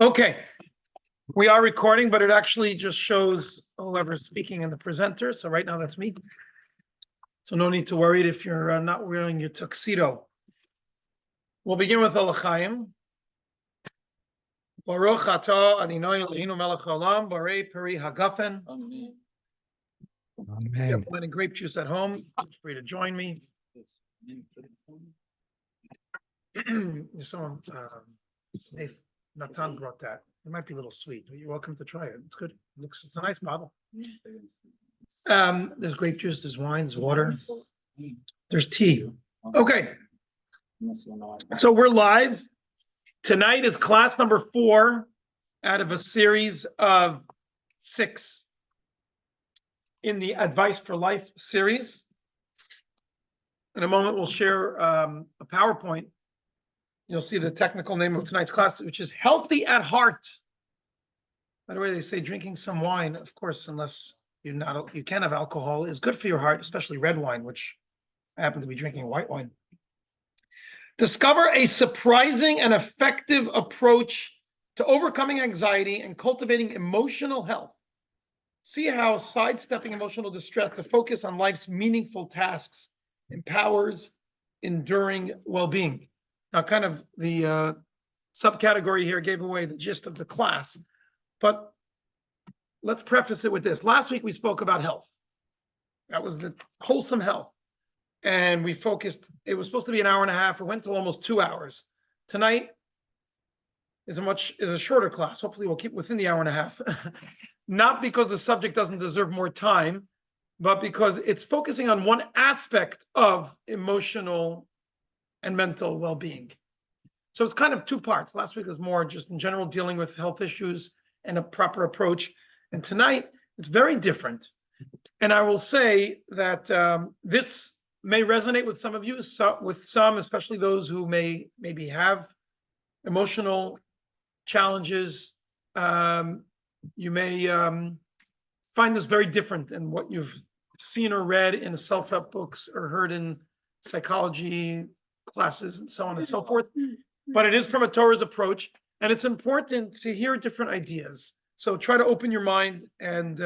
Okay, we are recording, but it actually just shows whoever's speaking and the presenter. So right now that's me. So no need to worry if you're not wearing your tuxedo. We'll begin with Al Chaim. Baruch atah Adonai Eloheinu melech haolam, borei peri hagafen. Amen. If you have wine and grape juice at home, feel free to join me. Someone, Natan brought that. It might be a little sweet. You're welcome to try it. It's good. It's a nice bottle. There's grape juice, there's wine, there's water, there's tea. Okay. So we're live. Tonight is class number 4 out of a series of 6 in the Advice for Life series. In a moment, we'll share a PowerPoint. You'll see the technical name of tonight's class, which is Healthy at Heart. By the way, they say drinking some wine, of course, unless you can have alcohol, is good for your heart, especially red wine, which I happen to be drinking white wine. Discover a surprising and effective approach to overcoming anxiety and cultivating emotional health. See how sidestepping emotional distress to focus on life's meaningful tasks empowers enduring well-being. Now, kind of the subcategory here gave away the gist of the class, but let's preface it with this. Last week, we spoke about health. That was the wholesome health. And we focused, it was supposed to be an hour and a half. It went to almost 2 hours. Tonight is a shorter class. Hopefully we'll keep within the hour and a half. Not because the subject doesn't deserve more time, but because it's focusing on one aspect of emotional and mental well-being. So it's kind of 2 parts. Last week was more just in general dealing with health issues and a proper approach. And tonight it's very different. And I will say that this may resonate with some of you, with some, especially those who maybe have emotional challenges. You may find this very different than what you've seen or read in self-help books or heard in psychology classes and so on and so forth. But it is from a Torah's approach, and it's important to hear different ideas. So try to open your mind, and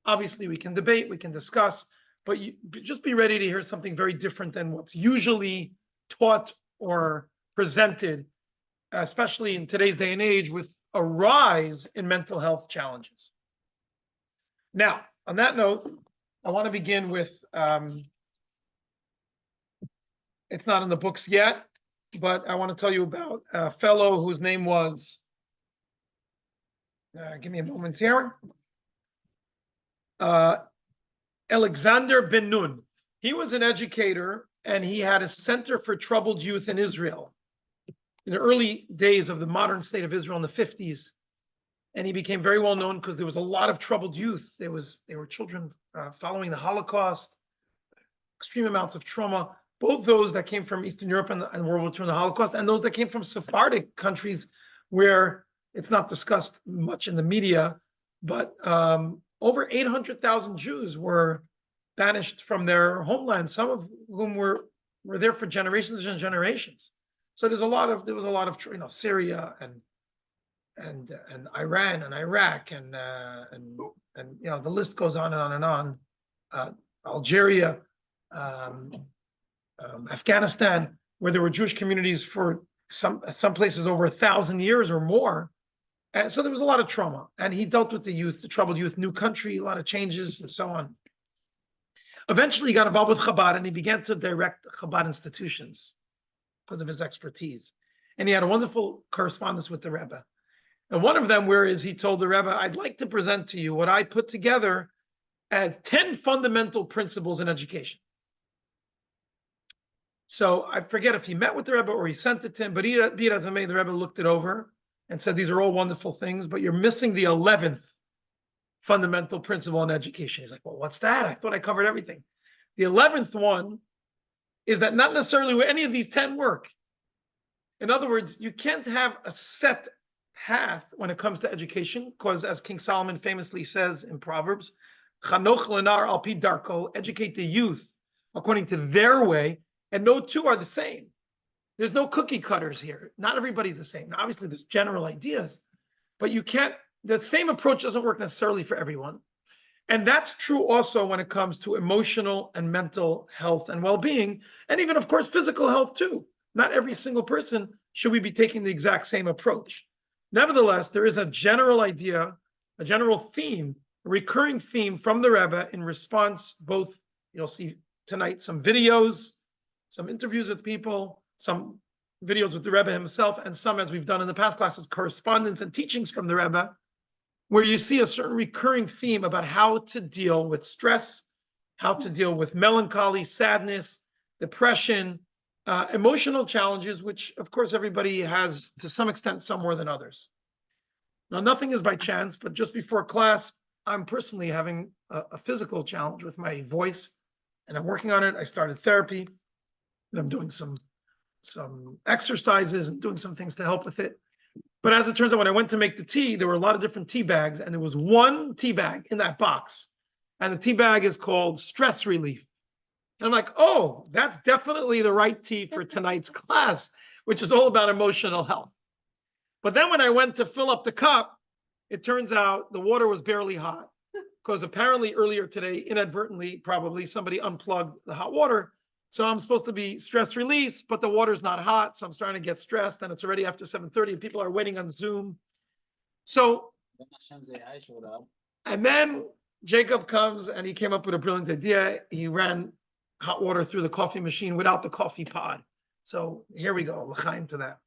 obviously we can debate, we can discuss, but just be ready to hear something very different than what's usually taught or presented, especially in today's day and age with a rise in mental health challenges. Now, on that note, I want to begin with, it's not in the books yet, but I want to tell you about a fellow whose name was, give me a moment here, Alexander Ben Nun. He was an educator, and he had a center for troubled youth in Israel in the early days of the modern state of Israel in the 50s. And he became very well known because there was a lot of troubled youth. They were children following the Holocaust, extreme amounts of trauma, both those that came from Eastern Europe and World War II and the Holocaust, and those that came from Sephardic countries where it's not discussed much in the media, but over 800,000 Jews were banished from their homeland, some of whom were there for generations and generations. So there was a lot of Syria and Iran and Iraq and the list goes on and on and on. Algeria, Afghanistan, where there were Jewish communities for some places over 1,000 years or more. And so there was a lot of trauma, and he dealt with the youth, the troubled youth, new country, a lot of changes and so on. Eventually he got involved with Chabad, and he began to direct Chabad institutions because of his expertise. And he had a wonderful correspondence with the Rebbe. And one of them whereas he told the Rebbe, I'd like to present to you what I put together as 10 fundamental principles in education. So I forget if he met with the Rebbe or he sent it to him, but be it as it may, the Rebbe looked it over and said, these are all wonderful things, but you're missing the 11th fundamental principle in education. He's like, well, what's that? I thought I covered everything. The 11th one is that not necessarily will any of these 10 work. In other words, you can't have a set path when it comes to education, because as King Solomon famously says in Proverbs, Chanoch lenar al pi darko, educate the youth according to their way, and no two are the same. There's no cookie cutters here. Not everybody's the same. Now, obviously, there's general ideas, but the same approach doesn't work necessarily for everyone. And that's true also when it comes to emotional and mental health and well-being, and even, of course, physical health too. Not every single person should we be taking the exact same approach. Nevertheless, there is a general idea, a general theme, a recurring theme from the Rebbe in response. Both, you'll see tonight some videos, some interviews with people, some videos with the Rebbe himself, and some, as we've done in the past classes, correspondence and teachings from the Rebbe, where you see a certain recurring theme about how to deal with stress, how to deal with melancholy, sadness, depression, emotional challenges, which of course everybody has to some extent, some more than others. Now, nothing is by chance, but just before class, I'm personally having a physical challenge with my voice, and I'm working on it. I started therapy, and I'm doing some exercises and doing some things to help with it. But as it turns out, when I went to make the tea, there were a lot of different tea bags, and there was one tea bag in that box. And the tea bag is called Stress Relief. And I'm like, oh, that's definitely the right tea for tonight's class, which is all about emotional health. But then when I went to fill up the cup, it turns out the water was barely hot, because apparently earlier today, inadvertently, probably somebody unplugged the hot water. So I'm supposed to be stress release, but the water's not hot. So I'm starting to get stressed, and it's already after 7:30 and people are waiting on Zoom. So, and then Jacob comes and he came up with a brilliant idea. He ran hot water through the coffee machine without the coffee pod. So here we go, l'chaim to that.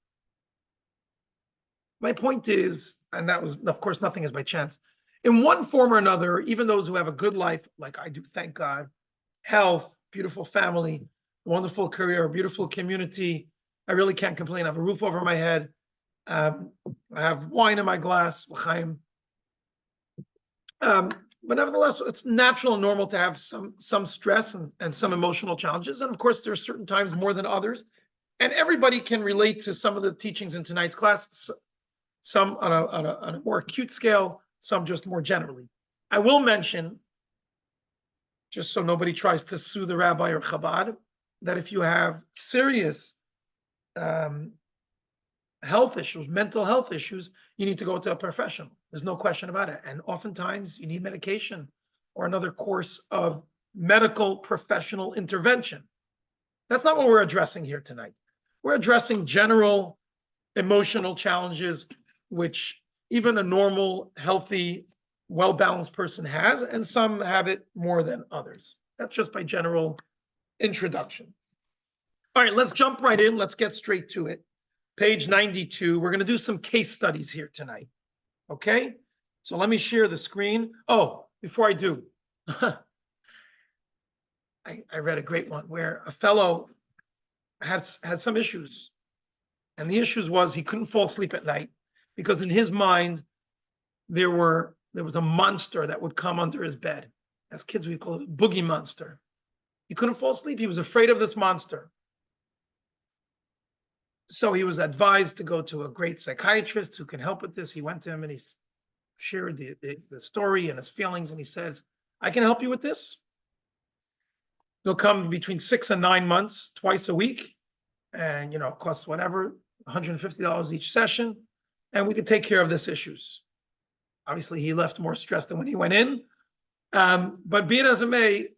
My point is, and that was, of course, nothing is by chance. In one form or another, even those who have a good life, like I do, thank God, health, beautiful family, wonderful career, beautiful community, I really can't complain. I have a roof over my head. I have wine in my glass, l'chaim. But nevertheless, it's natural and normal to have some stress and some emotional challenges. And of course, there are certain times more than others. And everybody can relate to some of the teachings in tonight's class, some on a more acute scale, some just more generally. I will mention, just so nobody tries to sue the rabbi or Chabad, that if you have serious health issues, mental health issues, you need to go to a professional. There's no question about it. And oftentimes you need medication or another course of medical professional intervention. That's not what we're addressing here tonight. We're addressing general emotional challenges, which even a normal, healthy, well-balanced person has, and some have it more than others. That's just by general introduction. All right, let's jump right in. Let's get straight to it. Page 92. We're going to do some case studies here tonight. Okay? So let me share the screen. Oh, before I do, I read a great one where a fellow had some issues. And the issues was he couldn't fall asleep at night because in his mind, there was a monster that would come under his bed. As kids, we call it a boogie monster. He couldn't fall asleep. He was afraid of this monster. So he was advised to go to a great psychiatrist who can help with this. He went to him and he shared the story and his feelings. And he says, I can help you with this. He'll come between 6 and 9 months, twice a week. And, it costs whatever, $150 each session. And we could take care of this issues. Obviously, he left more stressed than when he went in. But be it as it may,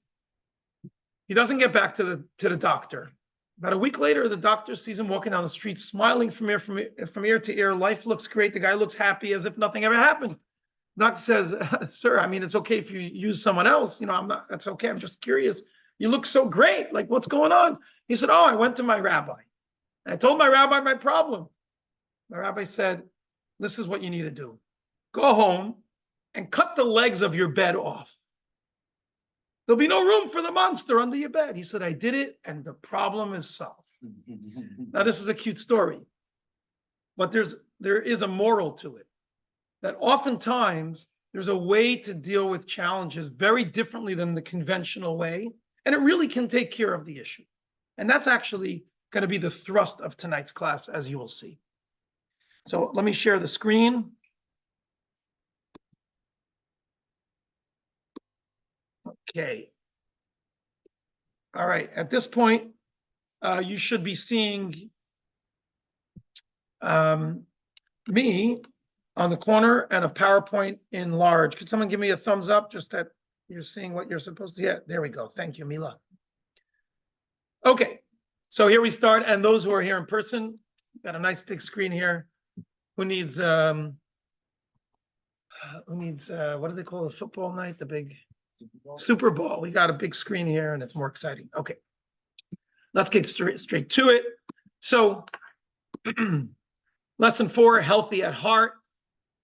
he doesn't get back to the doctor. About a week later, the doctor sees him walking down the street, smiling from ear to ear. Life looks great. The guy looks happy as if nothing ever happened. Doctor says, sir, I mean, it's okay if you use someone else. That's okay. I'm just curious. You look so great. Like, what's going on? He said, I went to my rabbi. And I told my rabbi my problem. My rabbi said, this is what you need to do. Go home and cut the legs of your bed off. There'll be no room for the monster under your bed. He said, I did it, and the problem is solved. Now, this is a cute story, but there is a moral to it, that oftentimes there's a way to deal with challenges very differently than the conventional way, and it really can take care of the issue. And that's actually going to be the thrust of tonight's class, as you will see. So let me share the screen. Okay. All right. At this point, you should be seeing me on the corner and a PowerPoint in large. Could someone give me a thumbs up just that you're seeing what you're supposed to get? There we go. Thank you, Mila. Okay, so here we start. And those who are here in person, got a nice big screen here. Who needs what do they call it? Football night? The big Super Bowl. We got a big screen here and it's more exciting. Okay, let's get straight to it. So lesson 4, healthy at heart.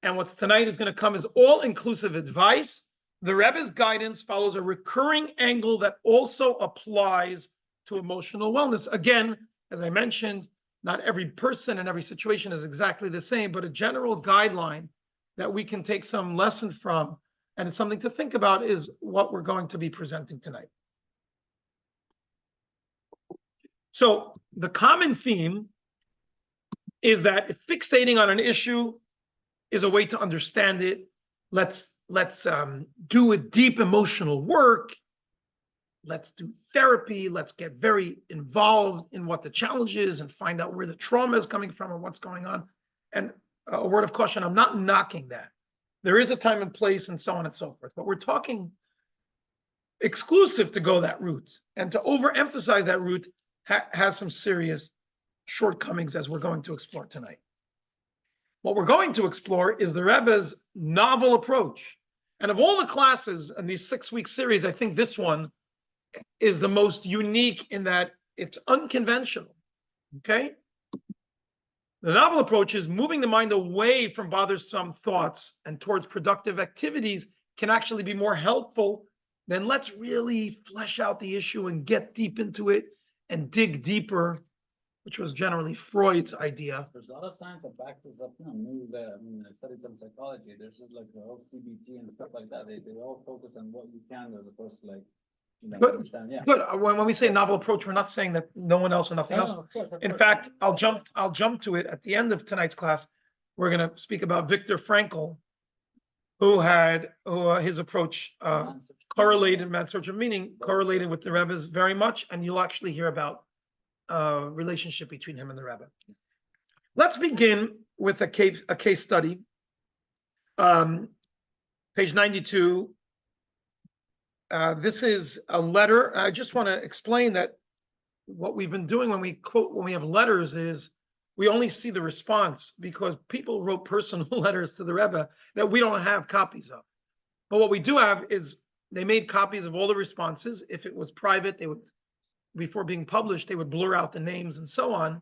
And what's tonight is going to come is all-inclusive advice. The Rebbe's guidance follows a recurring angle that also applies to emotional wellness. Again, as I mentioned, not every person and every situation is exactly the same, but a general guideline that we can take some lesson from, and it's something to think about, is what we're going to be presenting tonight. So the common theme is that if fixating on an issue is a way to understand it, let's do a deep emotional work. Let's do therapy. Let's get very involved in what the challenge is and find out where the trauma is coming from and what's going on. And a word of caution, I'm not knocking that. There is a time and place and so on and so forth, but we're talking exclusive to go that route, and to overemphasize that route has some serious shortcomings, as we're going to explore tonight. What we're going to explore is the Rebbe's novel approach. And of all the classes in these 6-week series, I think this one is the most unique in that it's unconventional, okay? The novel approach is moving the mind away from bothersome thoughts and towards productive activities can actually be more helpful than let's really flesh out the issue and get deep into it and dig deeper, which was generally Freud's idea. There's a lot of science that backs this up. I studied some psychology. There's just like the whole CBT and stuff like that. They all focus on what you can do as opposed to understand. Yeah. Good. When we say novel approach, we're not saying that no one else or nothing else. Of course. In fact, I'll jump to it at the end of tonight's class. We're going to speak about Viktor Frankl, who had his approach correlated, man's search of meaning, correlated with the Rebbe's very much, and you'll actually hear about relationship between him and the Rebbe. Let's begin with a case study. Page 92. This is a letter. I just want to explain that what we've been doing when we have letters is we only see the response because people wrote personal letters to the Rebbe that we don't have copies of. But what we do have is they made copies of all the responses. If it was private, they would, before being published, they would blur out the names and so on.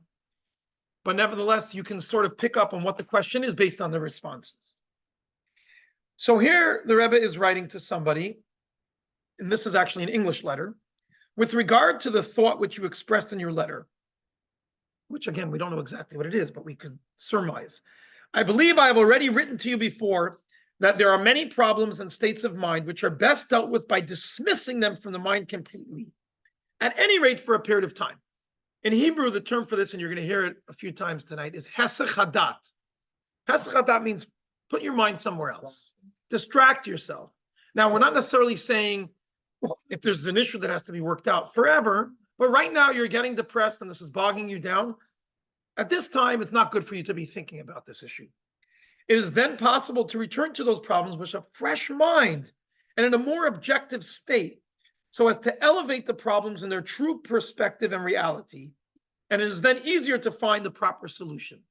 But nevertheless, you can sort of pick up on what the question is based on the responses. So here the Rebbe is writing to somebody, and this is actually an English letter, with regard to the thought which you expressed in your letter, which again, we don't know exactly what it is, but we could surmise. I believe I have already written to you before that there are many problems and states of mind which are best dealt with by dismissing them from the mind completely, at any rate for a period of time. In Hebrew, the term for this, and you're going to hear it a few times tonight, is hesech hadat. Hesech hadat means put your mind somewhere else, distract yourself. Now, we're not necessarily saying if there's an issue that has to be worked out forever, but right now you're getting depressed and this is bogging you down. At this time, it's not good for you to be thinking about this issue. It is then possible to return to those problems with a fresh mind and in a more objective state, so as to elevate the problems in their true perspective and reality, and it is then easier to find the proper solution.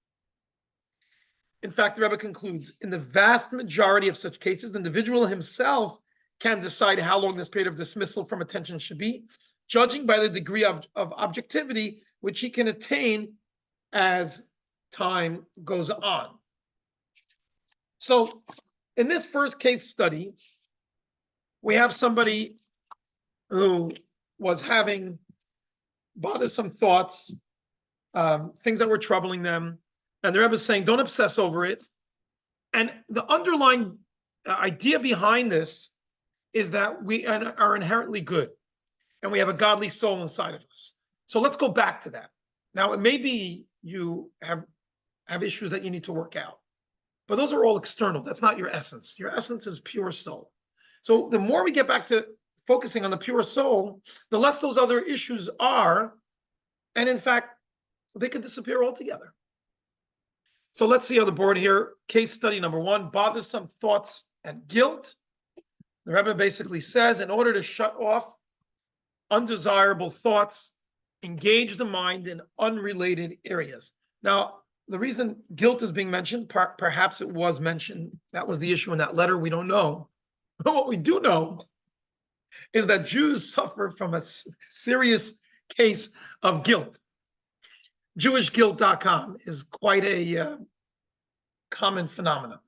In fact, the Rebbe concludes, in the vast majority of such cases, the individual himself can decide how long this period of dismissal from attention should be, judging by the degree of objectivity which he can attain as time goes on. So in this first case study, we have somebody who was having bothersome thoughts, things that were troubling them, and the Rebbe is saying, don't obsess over it. And the underlying idea behind this is that we are inherently good and we have a godly soul inside of us. So let's go back to that. Now, it may be you have issues that you need to work out, but those are all external. That's not your essence. Your essence is pure soul. So the more we get back to focusing on the pure soul, the less those other issues are. And in fact, they could disappear altogether. So let's see on the board here. Case study number 1, bothersome thoughts and guilt. The Rebbe basically says, in order to shut off undesirable thoughts, engage the mind in unrelated areas. Now, the reason guilt is being mentioned, perhaps it was mentioned, that was the issue in that letter, we don't know. But what we do know is that Jews suffer from a serious case of guilt. JewishGuilt.com is quite a common phenomenon.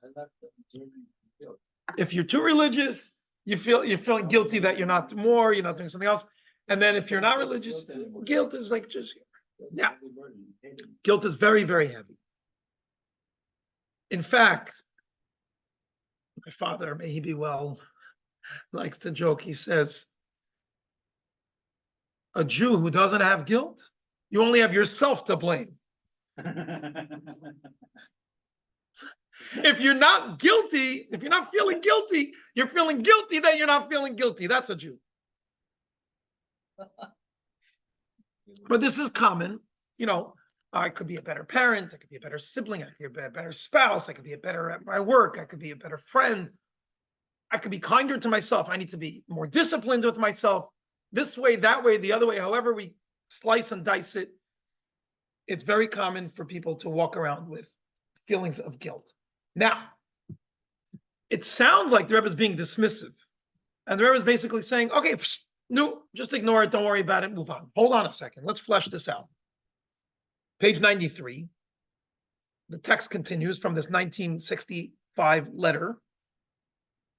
If you're too religious, you're feeling guilty that you're not more, you're not doing something else. And then if you're not religious, guilt is like just, yeah. Guilt is very, very heavy. In fact, my father, may he be well, likes to joke. He says, a Jew who doesn't have guilt, you only have yourself to blame. If you're not guilty, if you're not feeling guilty, you're feeling guilty that you're not feeling guilty. That's a Jew. But this is common. You know, I could be a better parent. I could be a better sibling. I could be a better spouse. I could be a better at my work. I could be a better friend. I could be kinder to myself. I need to be more disciplined with myself. This way, that way, the other way, however we slice and dice it, it's very common for people to walk around with feelings of guilt. Now, it sounds like the Rebbe is being dismissive. And the Rebbe is basically saying, okay, no, just ignore it. Don't worry about it. Move on. Hold on a second. Let's flesh this out. Page 93. The text continues from this 1965 letter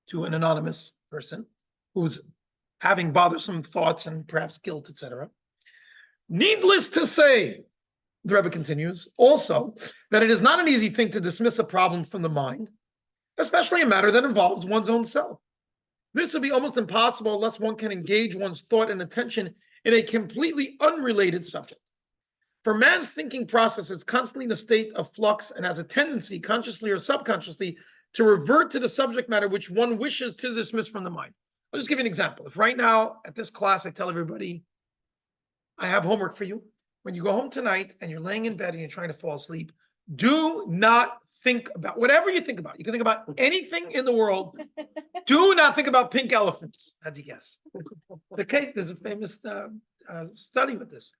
to an anonymous person who's having bothersome thoughts and perhaps guilt, etc. Needless to say, the Rebbe continues, also, that it is not an easy thing to dismiss a problem from the mind, especially a matter that involves one's own self. This would be almost impossible unless one can engage one's thought and attention in a completely unrelated subject. For man's thinking process is constantly in a state of flux and has a tendency, consciously or subconsciously, to revert to the subject matter which one wishes to dismiss from the mind. I'll just give you an example. If right now at this class I tell everybody, I have homework for you. When you go home tonight and you're laying in bed and you're trying to fall asleep, do not think about whatever you think about. You can think about anything in the world. Do not think about pink elephants. How'd you guess? It's okay. There's a famous study with this.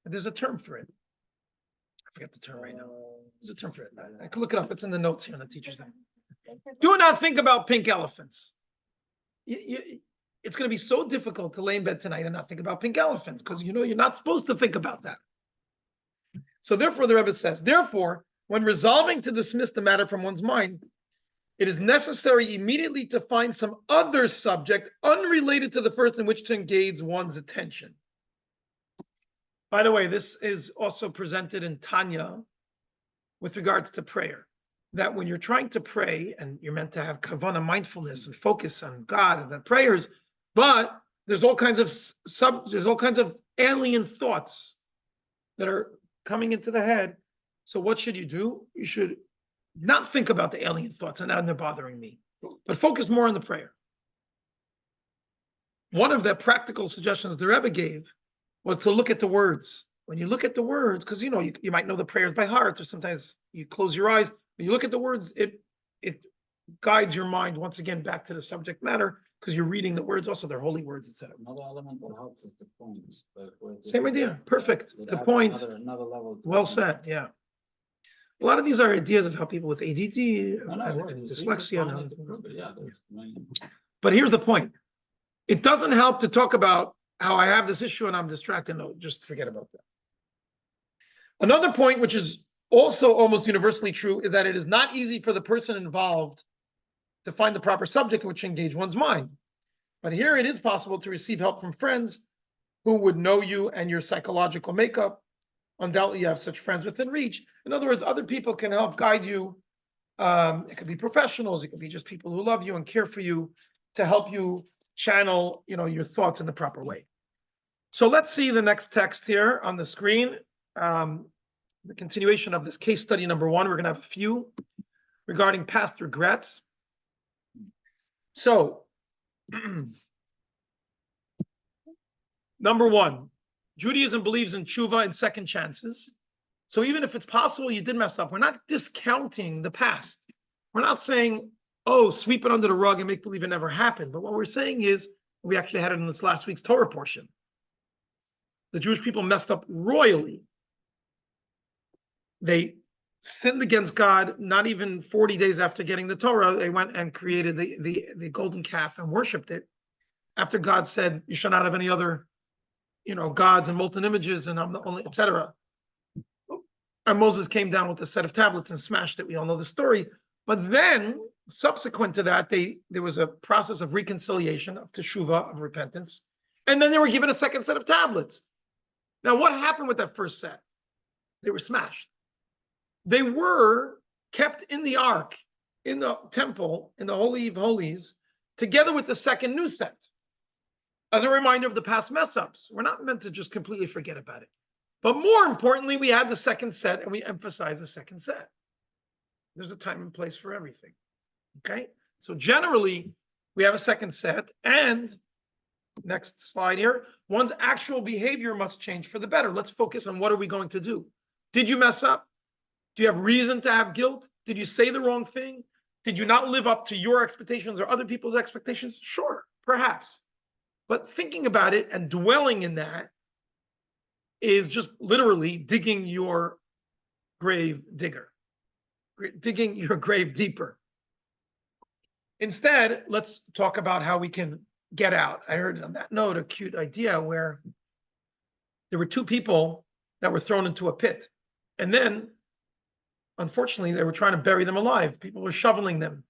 There's a term for it. I forget the term right now. There's a term for it. I can look it up. It's in the notes here on the teacher's guide. Do not think about pink elephants. It's going to be so difficult to lay in bed tonight and not think about pink elephants because you know you're not supposed to think about that. So therefore, the Rebbe says, therefore, when resolving to dismiss the matter from one's mind, it is necessary immediately to find some other subject unrelated to the first in which to engage one's attention. By the way, this is also presented in Tanya with regards to prayer. That when you're trying to pray and you're meant to have kavana, mindfulness and focus on God and the prayers, but there's all kinds of alien thoughts that are coming into the head. So what should you do? You should not think about the alien thoughts and now they're bothering me, but focus more on the prayer. One of the practical suggestions the Rebbe gave was to look at the words. When you look at the words, because you know you might know the prayers by heart, or sometimes you close your eyes. When you look at the words, it guides your mind once again back to the subject matter because you're reading the words. Also, they're holy words, etc. Another element that helps is the point. Same idea. Perfect. The point. Another level. Well said. Yeah. A lot of these are ideas of how people with ADD, dyslexia. But here's the point. It doesn't help to talk about how I have this issue and I'm distracted. No, just forget about that. Another point, which is also almost universally true, is that it is not easy for the person involved to find the proper subject in which to engage one's mind. But here it is possible to receive help from friends who would know you and your psychological makeup. Undoubtedly, you have such friends within reach. In other words, other people can help guide you. It could be professionals. It could be just people who love you and care for you to help you channel, your thoughts in the proper way. So let's see the next text here on the screen. The continuation of this case study number 1. We're going to have a few regarding past regrets. So, number 1, Judaism believes in tshuva and second chances. So even if it's possible you did mess up, we're not discounting the past. We're not saying, oh, sweep it under the rug and make believe it never happened. But what we're saying is, we actually had it in this last week's Torah portion. The Jewish people messed up royally. They sinned against God. Not even 40 days after getting the Torah, they went and created the golden calf and worshipped it. After God said, you shall not have any other, gods and molten images, and I'm the only, etc. And Moses came down with a set of tablets and smashed it. We all know the story. But then, subsequent to that, there was a process of reconciliation, of teshuvah, of repentance. And then they were given a second set of tablets. Now, what happened with that first set? They were smashed. They were kept in the ark, in the temple, in the Holy of Holies, together with the second new set, as a reminder of the past mess-ups. We're not meant to just completely forget about it. But more importantly, we had the second set, and we emphasize the second set. There's a time and place for everything, okay? So generally, we have a second set, and next slide here, one's actual behavior must change for the better. Let's focus on what are we going to do. Did you mess up? Do you have reason to have guilt? Did you say the wrong thing? Did you not live up to your expectations or other people's expectations? Sure, perhaps. But thinking about it and dwelling in that is just literally digging your grave deeper. Instead, let's talk about how we can get out. I heard on that note a cute idea where there were two people that were thrown into a pit. And then, unfortunately, they were trying to bury them alive. People were shoveling them.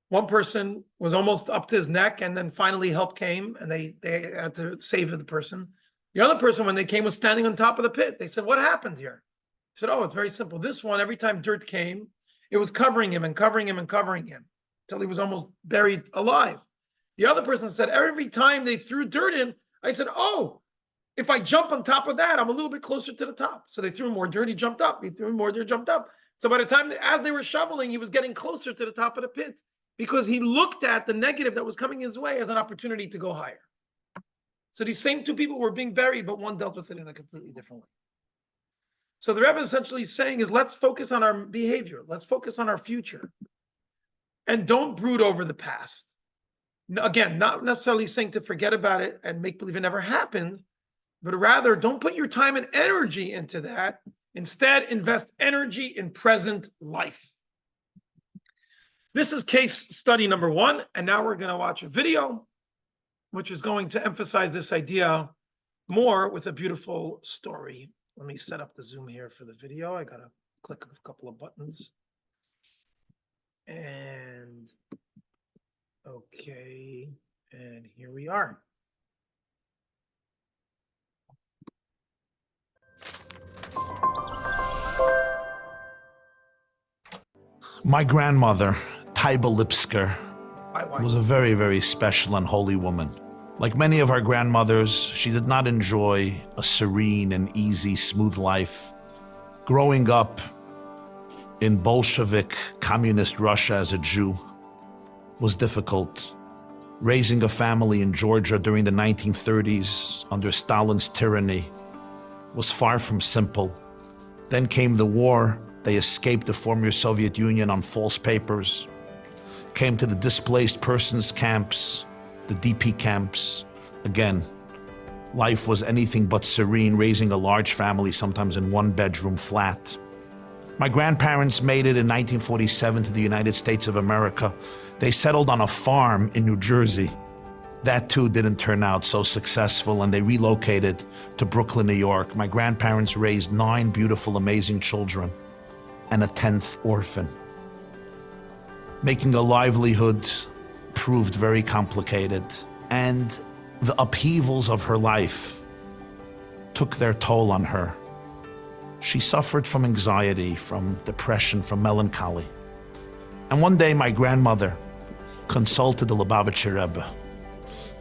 One person was almost up to his neck, and then finally help came, and they had to save the person. The other person, when they came, was standing on top of the pit. They said, what happened here? He said, oh, it's very simple. This one, every time dirt came, it was covering him and covering him and covering him until he was almost buried alive. The other person said, every time they threw dirt in, I said, oh, if I jump on top of that, I'm a little bit closer to the top. So they threw more dirt, he jumped up. He threw more dirt, jumped up. So by the time, as they were shoveling, he was getting closer to the top of the pit because he looked at the negative that was coming his way as an opportunity to go higher. So these same two people were being buried, but one dealt with it in a completely different way. So the Rebbe essentially saying is, let's focus on our behavior. Let's focus on our future. And don't brood over the past. Again, not necessarily saying to forget about it and make believe it never happened, but rather don't put your time and energy into that. Instead, invest energy in present life. This is case study number 1. And now we're going to watch a video, which is going to emphasize this idea more with a beautiful story. Let me set up the Zoom here for the video. I got to click a couple of buttons. And okay, and here we are. My grandmother, Taiba Lipsker, was a very, very special and holy woman. Like many of our grandmothers, she did not enjoy a serene and easy, smooth life. Growing up in Bolshevik communist Russia as a Jew was difficult. Raising a family in Georgia during the 1930s under Stalin's tyranny was far from simple. Then came the war. They escaped the former Soviet Union on false papers, came to the displaced persons camps, the DP camps. Again, life was anything but serene, raising a large family, sometimes in one-bedroom flat. My grandparents made it in 1947 to the United States of America. They settled on a farm in New Jersey. That too didn't turn out so successful, and they relocated to Brooklyn, New York. My grandparents raised 9 beautiful, amazing children and a 10th orphan. Making a livelihood proved very complicated, and the upheavals of her life took their toll on her. She suffered from anxiety, from depression, from melancholy. And one day my grandmother consulted the Lubavitcher Rebbe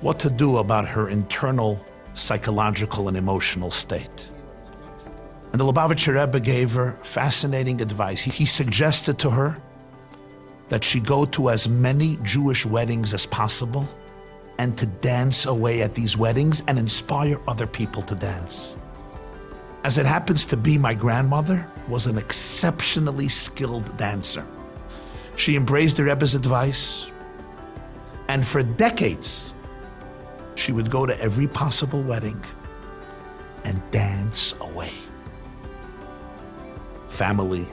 what to do about her internal psychological and emotional state. And the Lubavitcher Rebbe gave her fascinating advice. He suggested to her that she go to as many Jewish weddings as possible and to dance away at these weddings and inspire other people to dance. As it happens to be, my grandmother was an exceptionally skilled dancer. She embraced the Rebbe's advice, and for decades, she would go to every possible wedding and dance away. Family,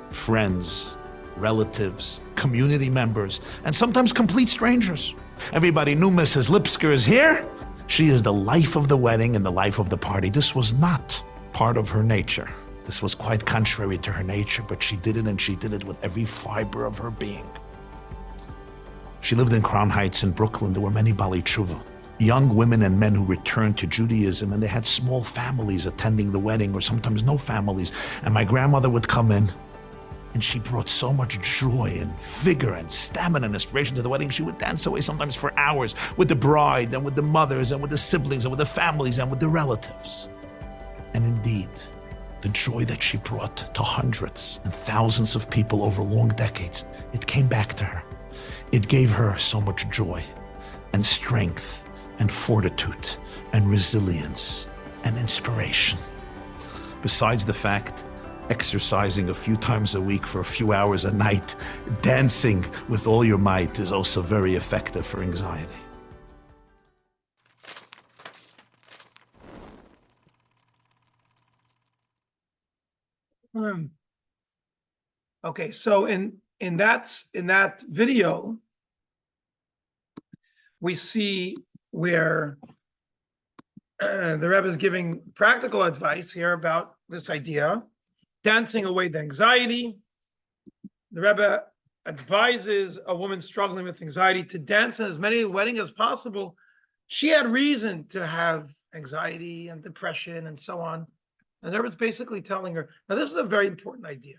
friends, relatives, community members, and sometimes complete strangers. Everybody knew Mrs. Lipsker is here. She is the life of the wedding and the life of the party. This was not part of her nature. This was quite contrary to her nature, but she did it, and she did it with every fiber of her being. She lived in Crown Heights in Brooklyn. There were many Bali Tshuva, young women and men who returned to Judaism, and they had small families attending the wedding, or sometimes no families. And my grandmother would come in, and she brought so much joy and vigor and stamina and inspiration to the wedding. She would dance away sometimes for hours with the bride and with the mothers and with the siblings and with the families and with the relatives. And indeed, the joy that she brought to hundreds and thousands of people over long decades, it came back to her. It gave her so much joy and strength and fortitude and resilience and inspiration. Besides the fact, exercising a few times a week for a few hours a night, dancing with all your might is also very effective for anxiety. Okay, so in that video, we see where the Rebbe is giving practical advice here about this idea, dancing away the anxiety. The Rebbe advises a woman struggling with anxiety to dance in as many weddings as possible. She had reason to have anxiety and depression and so on. And the Rebbe is basically telling her, now this is a very important idea.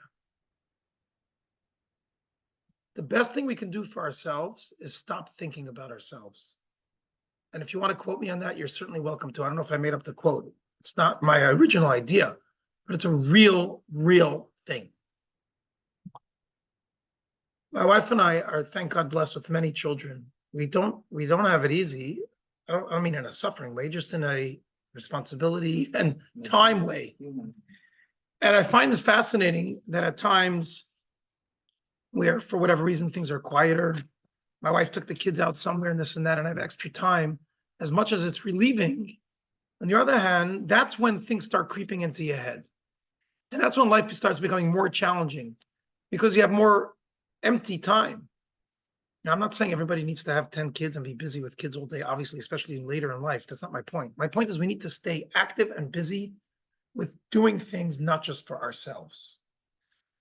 The best thing we can do for ourselves is stop thinking about ourselves. And if you want to quote me on that, you're certainly welcome to. I don't know if I made up the quote. It's not my original idea, but it's a real thing. My wife and I are, thank God, blessed with many children. We don't have it easy. I don't mean in a suffering way, just in a responsibility and time way. And I find it fascinating that at times where, for whatever reason, things are quieter, my wife took the kids out somewhere and this and that, and I have extra time, as much as it's relieving, on the other hand, that's when things start creeping into your head. And that's when life starts becoming more challenging because you have more empty time. Now, I'm not saying everybody needs to have 10 kids and be busy with kids all day, obviously, especially later in life. That's not my point. My point is we need to stay active and busy with doing things, not just for ourselves.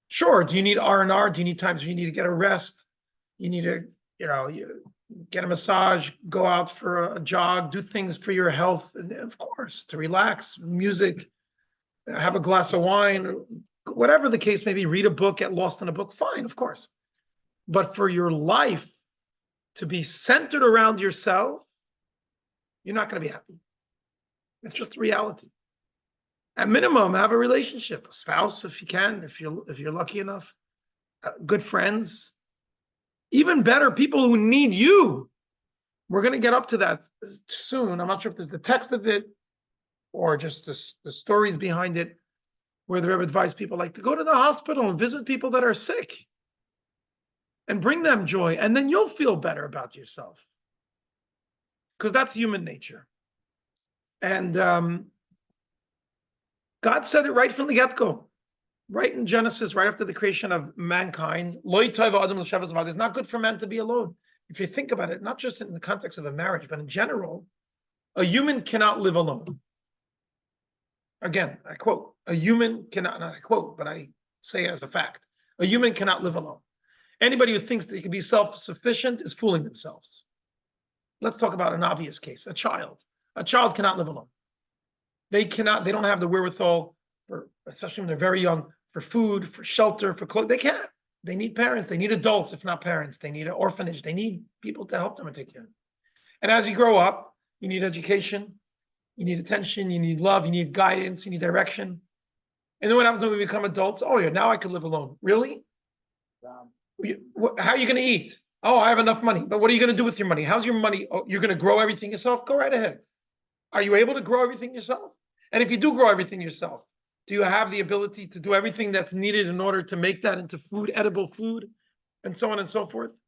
Sure, do you need R&R? Do you need times where you need to get a rest? You need to, you get a massage, go out for a jog, do things for your health, and of course, to relax, music, have a glass of wine, whatever the case may be, read a book, get lost in a book, fine, of course. But for your life to be centered around yourself, you're not going to be happy. It's just reality. At minimum, have a relationship, a spouse if you can, if you're lucky enough, good friends, even better, people who need you. We're going to get up to that soon. I'm not sure if there's the text of it or just the stories behind it, where the Rebbe advised people like to go to the hospital and visit people that are sick and bring them joy, and then you'll feel better about yourself, because that's human nature. And God said it right from the get-go, right in Genesis, right after the creation of mankind. It's not good for man to be alone. If you think about it, not just in the context of a marriage, but in general, a human cannot live alone. Again, I quote, a human cannot, not I quote, but I say as a fact, a human cannot live alone. Anybody who thinks that he can be self-sufficient is fooling themselves. Let's talk about an obvious case, a child. A child cannot live alone. They don't have the wherewithal, especially when they're very young, for food, for shelter, for clothes. They can't. They need parents. They need adults, if not parents. They need an orphanage. They need people to help them and take care of them. And as you grow up, you need education, you need attention, you need love, you need guidance, you need direction. And then what happens when we become adults? Oh, yeah, now I can live alone. Really? How are you going to eat? Oh, I have enough money. But what are you going to do with your money? How's your money? Oh, you're going to grow everything yourself? Go right ahead. Are you able to grow everything yourself? And if you do grow everything yourself, Do you have the ability to do everything that's needed in order to make that into food, edible food, and so on and so forth?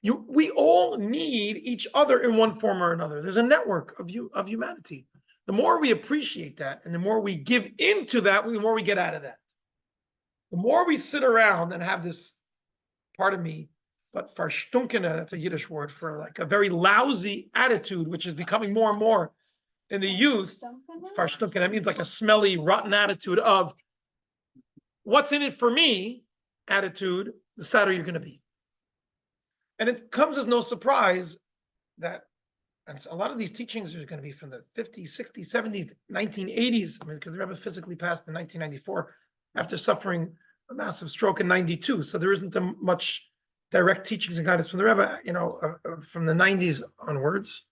We all need each other in one form or another. There's a network of humanity. The more we appreciate that and the more we give into that, the more we get out of that. The more we sit around and have this, pardon me, but verstunkene, that's a Yiddish word for like a very lousy attitude, which is becoming more and more in the youth. Verstunkene, that means like a smelly, rotten attitude of what's in it for me attitude, the sadder you're going to be. And it comes as no surprise that a lot of these teachings are going to be from the 50s, 60s, 70s, 1980s. I mean, because the Rebbe physically passed in 1994 after suffering a massive stroke in 92. So there isn't much direct teachings and guidance from the Rebbe, from the 90s onwards.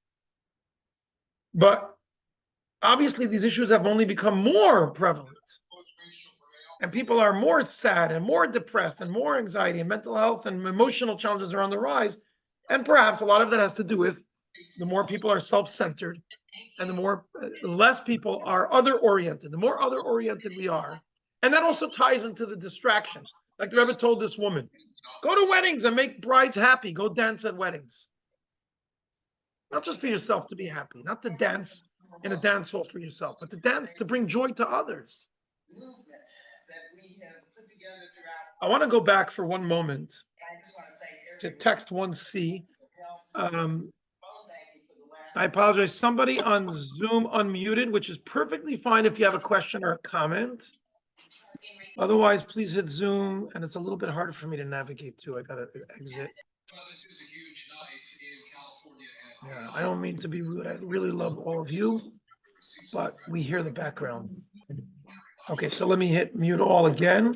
But obviously, these issues have only become more prevalent. And people are more sad and more depressed and more anxiety and mental health and emotional challenges are on the rise. And perhaps a lot of that has to do with the more people are self-centered and the less people are other-oriented, the more other-oriented we are. And that also ties into the distraction. Like the Rebbe told this woman, go to weddings and make brides happy. Go dance at weddings. Not just for yourself to be happy, not to dance in a dance hall for yourself, but to dance to bring joy to others. I want to go back for one moment to text 1C. I apologize. Somebody on Zoom unmuted, which is perfectly fine if you have a question or a comment. Otherwise, please hit Zoom, and it's a little bit harder for me to navigate to. I gotta exit. Yeah, I don't mean to be rude. I really love all of you, but we hear the background. Okay, so let me hit mute all again.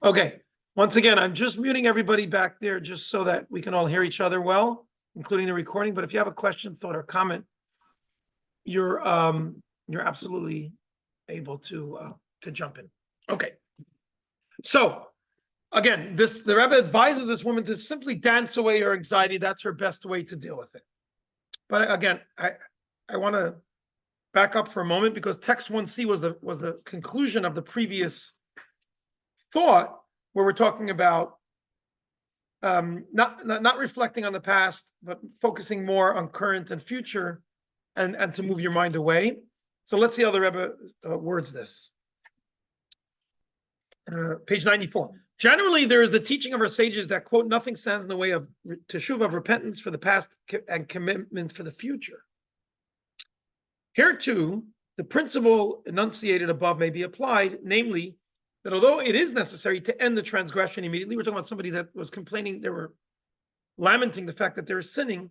Okay, once again, I'm just muting everybody back there just so that we can all hear each other well, including the recording. But if you have a question, thought, or comment, you're absolutely able to jump in. Okay, so again, the Rebbe advises this woman to simply dance away her anxiety. That's her best way to deal with it. But again, I want to back up for a moment because text 1C was the conclusion of the previous thought, where we're talking about not reflecting on the past, but focusing more on current and future, and to move your mind away. So let's see how the Rebbe words this. Page 94. Generally, there is the teaching of our sages that, quote, nothing stands in the way of teshuvah, of repentance for the past and commitment for the future. Here too, the principle enunciated above may be applied, namely, that although it is necessary to end the transgression immediately, we're talking about somebody that was complaining, they were lamenting the fact that they're sinning,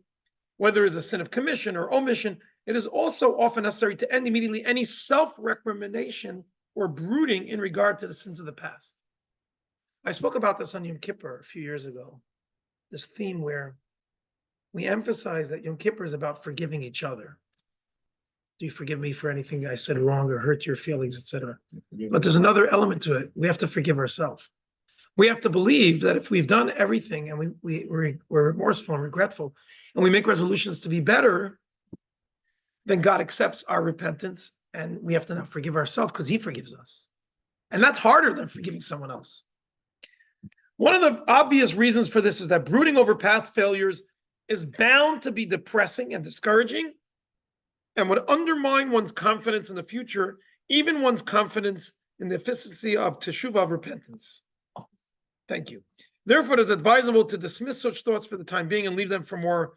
whether it's a sin of commission or omission, it is also often necessary to end immediately any self-recrimination or brooding in regard to the sins of the past. I spoke about this on Yom Kippur a few years ago, this theme where we emphasize that Yom Kippur is about forgiving each other. Do you forgive me for anything I said wrong or hurt your feelings, etc.? But there's another element to it. We have to forgive ourselves. We have to believe that if we've done everything and we're remorseful and regretful, and we make resolutions to be better, then God accepts our repentance, and we have to now forgive ourselves because He forgives us. And that's harder than forgiving someone else. One of the obvious reasons for this is that brooding over past failures is bound to be depressing and discouraging, and would undermine one's confidence in the future, even one's confidence in the efficacy of teshuvah, of repentance. Thank you. Therefore, it is advisable to dismiss such thoughts for the time being and leave them for more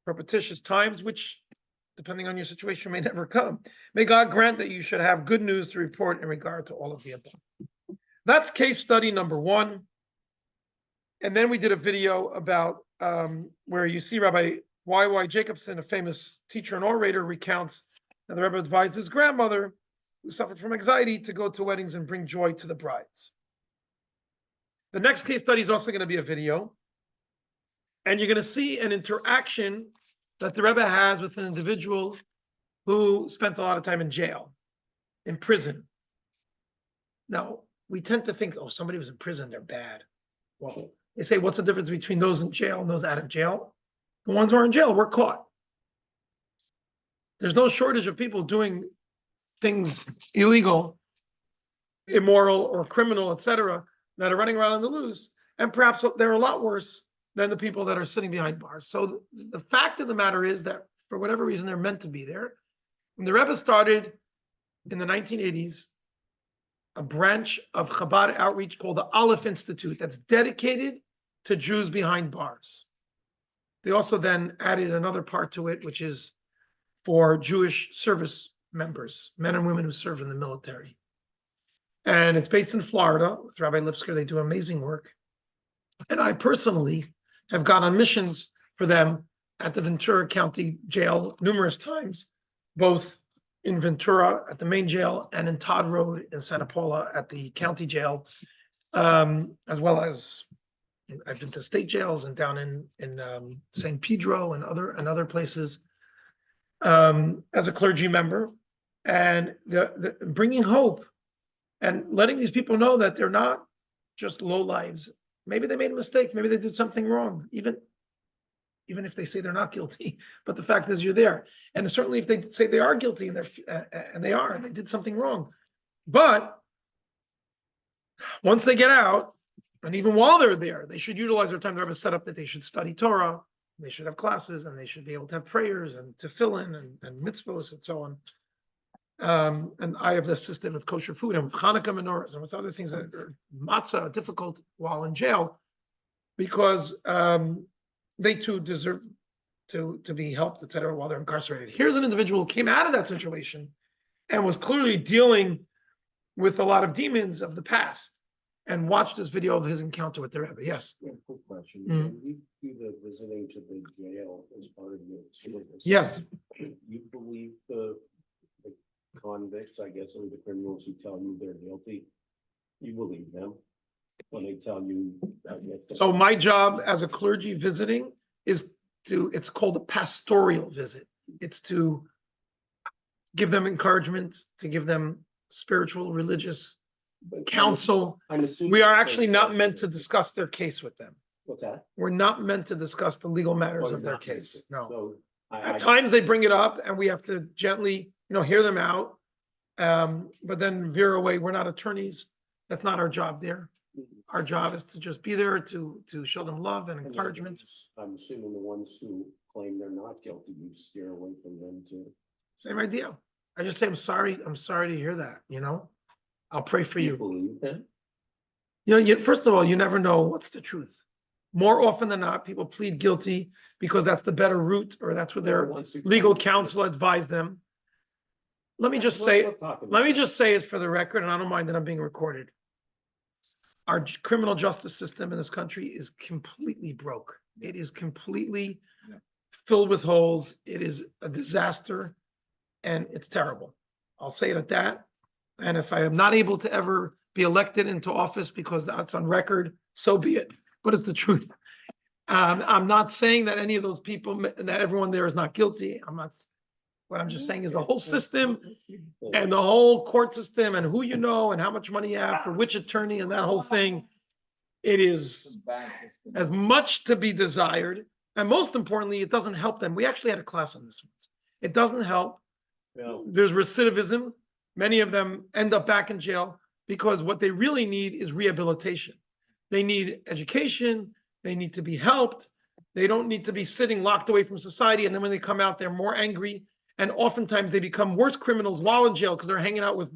repetitious times, which, depending on your situation, may never come. May God grant that you should have good news to report in regard to all of the above. That's case study number 1. And then we did a video about where you see Rabbi Y.Y. Jacobson, a famous teacher and orator, recounts that the Rebbe advised his grandmother, who suffered from anxiety, to go to weddings and bring joy to the brides. The next case study is also going to be a video, and you're going to see an interaction that the Rebbe has with an individual who spent a lot of time in jail, in prison. Now, we tend to think, oh, somebody was in prison, they're bad. Well, they say, what's the difference between those in jail and those out of jail? The ones who are in jail were caught. There's no shortage of people doing things illegal immoral or criminal, etc., that are running around on the loose, and perhaps they're a lot worse than the people that are sitting behind bars. So the fact of the matter is that for whatever reason, they're meant to be there. When the Rebbe started in the 1980s, a branch of Chabad outreach called the Aleph Institute that's dedicated to Jews behind bars. They also then added another part to it, which is for Jewish service members, men and women who serve in the military. And it's based in Florida with Rabbi Lipsker. They do amazing work. And I personally have gone on missions for them at the Ventura County Jail numerous times, both in Ventura at the main jail and in Todd Road in Santa Paula at the county jail, as well as I've been to state jails and down in San Pedro and other places as a clergy member, and the bringing hope and letting these people know that they're not just low lives. Maybe they made a mistake. Maybe they did something wrong, even if they say they're not guilty. But the fact is, you're there. And certainly, if they say they are guilty and they did something wrong. But once they get out, and even while they're there, they should utilize their time. They have a setup that they should study Torah, they should have classes, and they should be able to have prayers and tefillin and mitzvos and so on. And I have assisted with kosher food and with Hanukkah menorahs and with other things that are matzah difficult while in jail, because they too deserve to be helped, etc., while they're incarcerated. Here's an individual who came out of that situation and was clearly dealing with a lot of demons of the past, and watched this video of his encounter with the Rebbe. Yes. Yeah, quick question. When you do the visiting to the jail as part of your service. Yes. You believe the convicts, I guess, or the criminals who tell you they're guilty? You believe them when they tell you that? So my job as a clergy visiting is it's called a pastoral visit. It's to give them encouragement, to give them spiritual, religious counsel. I'm assuming We are actually not meant to discuss their case with them. What's that? We're not meant to discuss the legal matters Oh, of their not meant case. to. No. So At times they bring it up and we have to gently, hear them out. But then veer away. We're not attorneys. That's not our job there. Our job is to just be there to show them love and encouragement. I'm assuming the ones who claim they're not guilty, you steer away from them too. Same idea. I just say, I'm sorry to hear that, I'll pray for You you. believe them? First of all, you never know what's the truth. More often than not, people plead guilty because that's the better route, or that's what their legal counsel advised them. Let me just say it for the record, and I don't mind that I'm being recorded. Our criminal justice system in this country is completely broke. It is completely filled with holes. It is a disaster, and it's terrible. I'll say it at that. And if I am not able to ever be elected into office because that's on record, so be it. But it's the truth. I'm not saying that any of those people, that everyone there is not guilty. What I'm just saying is the whole system and the whole court system and who you know and how much money you have for which attorney and that whole thing, it is as much to be desired. And most importantly, it doesn't help them. We actually had a class on this once. It doesn't help. Yeah. There's recidivism. Many of them end up back in jail because what they really need is rehabilitation. They need education. They need to be helped. They don't need to be sitting locked away from society. And then when they come out, they're more angry. And oftentimes they become worse criminals while in jail because they're hanging out with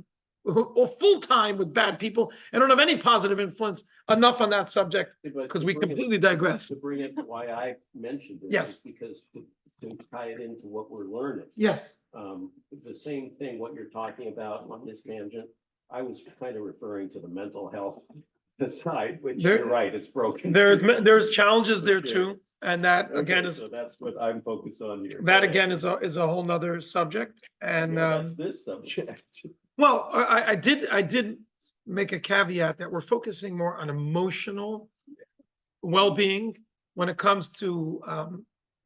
full time with bad people and don't have any positive influence. Enough on that subject because we completely digress. To bring it why I mentioned it. Yes. Is because to tie it into what we're learning. Yes. The same thing, what you're talking about on this tangent, I was kind of referring to the mental health side, which you're right, it's broken. There's challenges there For sure. too. And that again is, So that's what I'm focused on here. that again is a whole nother subject. And That's this subject. well, I did make a caveat that we're focusing more on emotional well-being when it comes to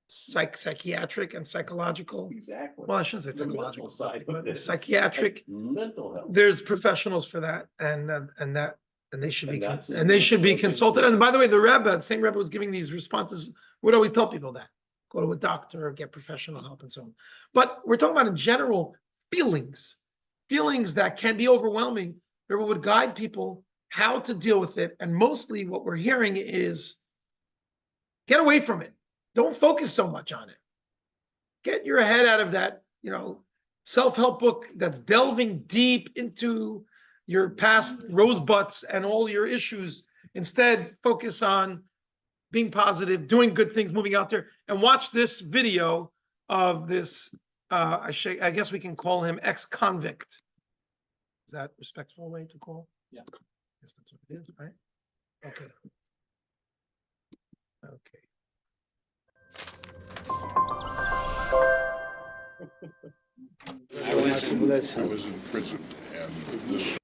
psychiatric and psychological. Exactly. Well, I shouldn't say The mental psychological, side of but this. psychiatric. Mental health. There's professionals for that, and they should be And that's consulted. And by the way, the same Rebbe was giving these responses. Would always tell people that go to a doctor, get professional help, and so on. But we're talking about in general feelings that can be overwhelming The Rebbe would guide people how to deal with it. And mostly what we're hearing is get away from it. Don't focus so much on it. Get your head out of that, self-help book that's delving deep into your past rosebuds and all your issues. Instead, focus on being positive, doing good things, moving out there, and watch this video of this, I guess we can call him ex-convict. Is that a respectful way to call? Yeah. I guess that's what it is, right? Okay. Okay. I was in prison, and this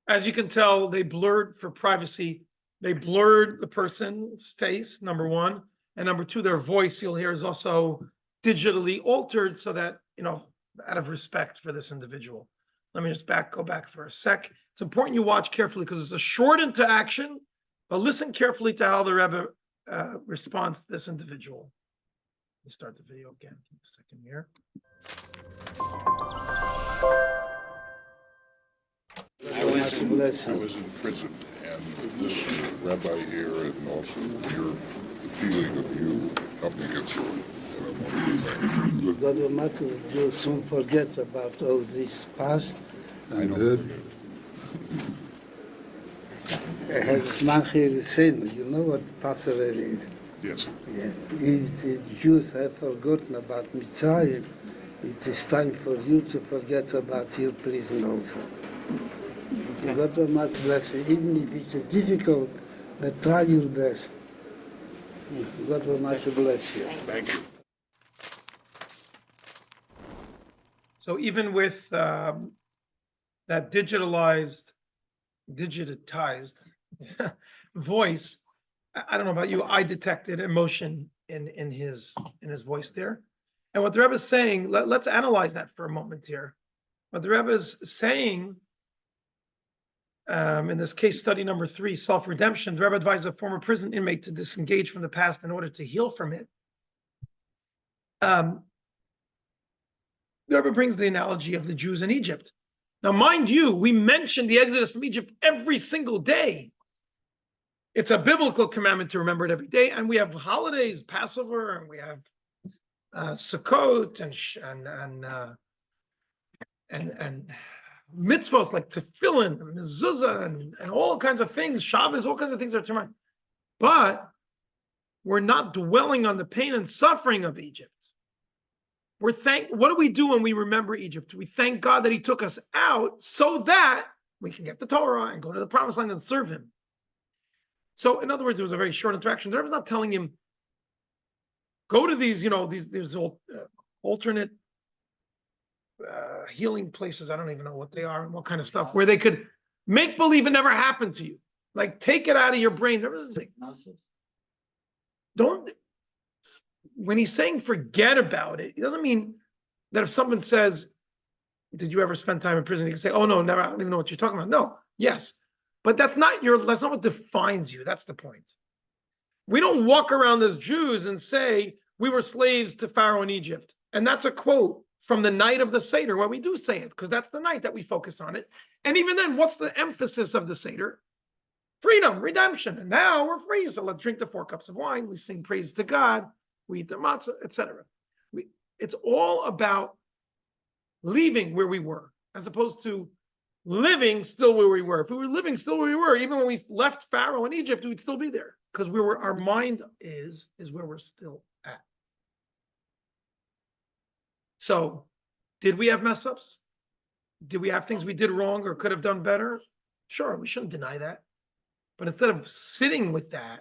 As you can tell, they blurred for privacy. They blurred the person's face, number one. And number two, their voice you'll hear is also digitally altered so that, out of respect for this individual. Let me just go back for a sec. It's important you watch carefully because it's a short interaction, but listen carefully to how the Rebbe responds to this individual. Let me start the video again. Give me a second here. I was in prison, and this rabbi here, and also the feeling of you helped me get through it. And I want to thank you. God Almighty will soon forget about all this past. I don't forget. You know what Passover is? Yes. Yeah. If the Jews have forgotten about Mitzrayim, it is time for you to forget about your prison also. God Almighty bless you, even if it's difficult, but try your best. God Almighty bless you. Thank you. So even with that digitized voice, I don't know about you, I detected emotion in his voice there. And what the Rebbe is saying, let's analyze that for a moment here. What the Rebbe is saying in this case study number 3, self-redemption, the Rebbe advised a former prison inmate to disengage from the past in order to heal from it. The Rebbe brings the analogy of the Jews in Egypt. Now, mind you, we mention the Exodus from Egypt every single day. It's a biblical commandment to remember it every day, and we have holidays, Passover, and we have Sukkot and mitzvahs like tefillin and mezuzah and all kinds of things, Shabbos, all kinds of things are to mind. But we're not dwelling on the pain and suffering of Egypt. What do we do when we remember Egypt? We thank God that he took us out so that we can get the Torah and go to the promised land and serve him. So in other words, it was a very short interaction. The Rebbe is not telling him, go to these alternate healing places. I don't even know what they are and what kind of stuff, where they could make believe it never happened to you. Like, take it out of your brain. The Rebbe is saying, when he's saying forget about it, he doesn't mean that if someone says, did you ever spend time in prison? You can say, oh no, never, I don't even know what you're talking about. No, yes. But that's not what defines you. That's the point. We don't walk around as Jews and say we were slaves to Pharaoh in Egypt. And that's a quote from the night of the Seder, where we do say it, because that's the night that we focus on it. And even then, what's the emphasis of the Seder? Freedom, redemption. And now we're free. So let's drink the 4 cups of wine. We sing praise to God. We eat the matzah, etc. It's all about leaving where we were, as opposed to living still where we were. If we were living still where we were, even when we left Pharaoh in Egypt, we'd still be there, because our mind is where we're still at. So, did we have mess ups? Did we have things we did wrong or could have done better? Sure, we shouldn't deny that. But instead of sitting with that,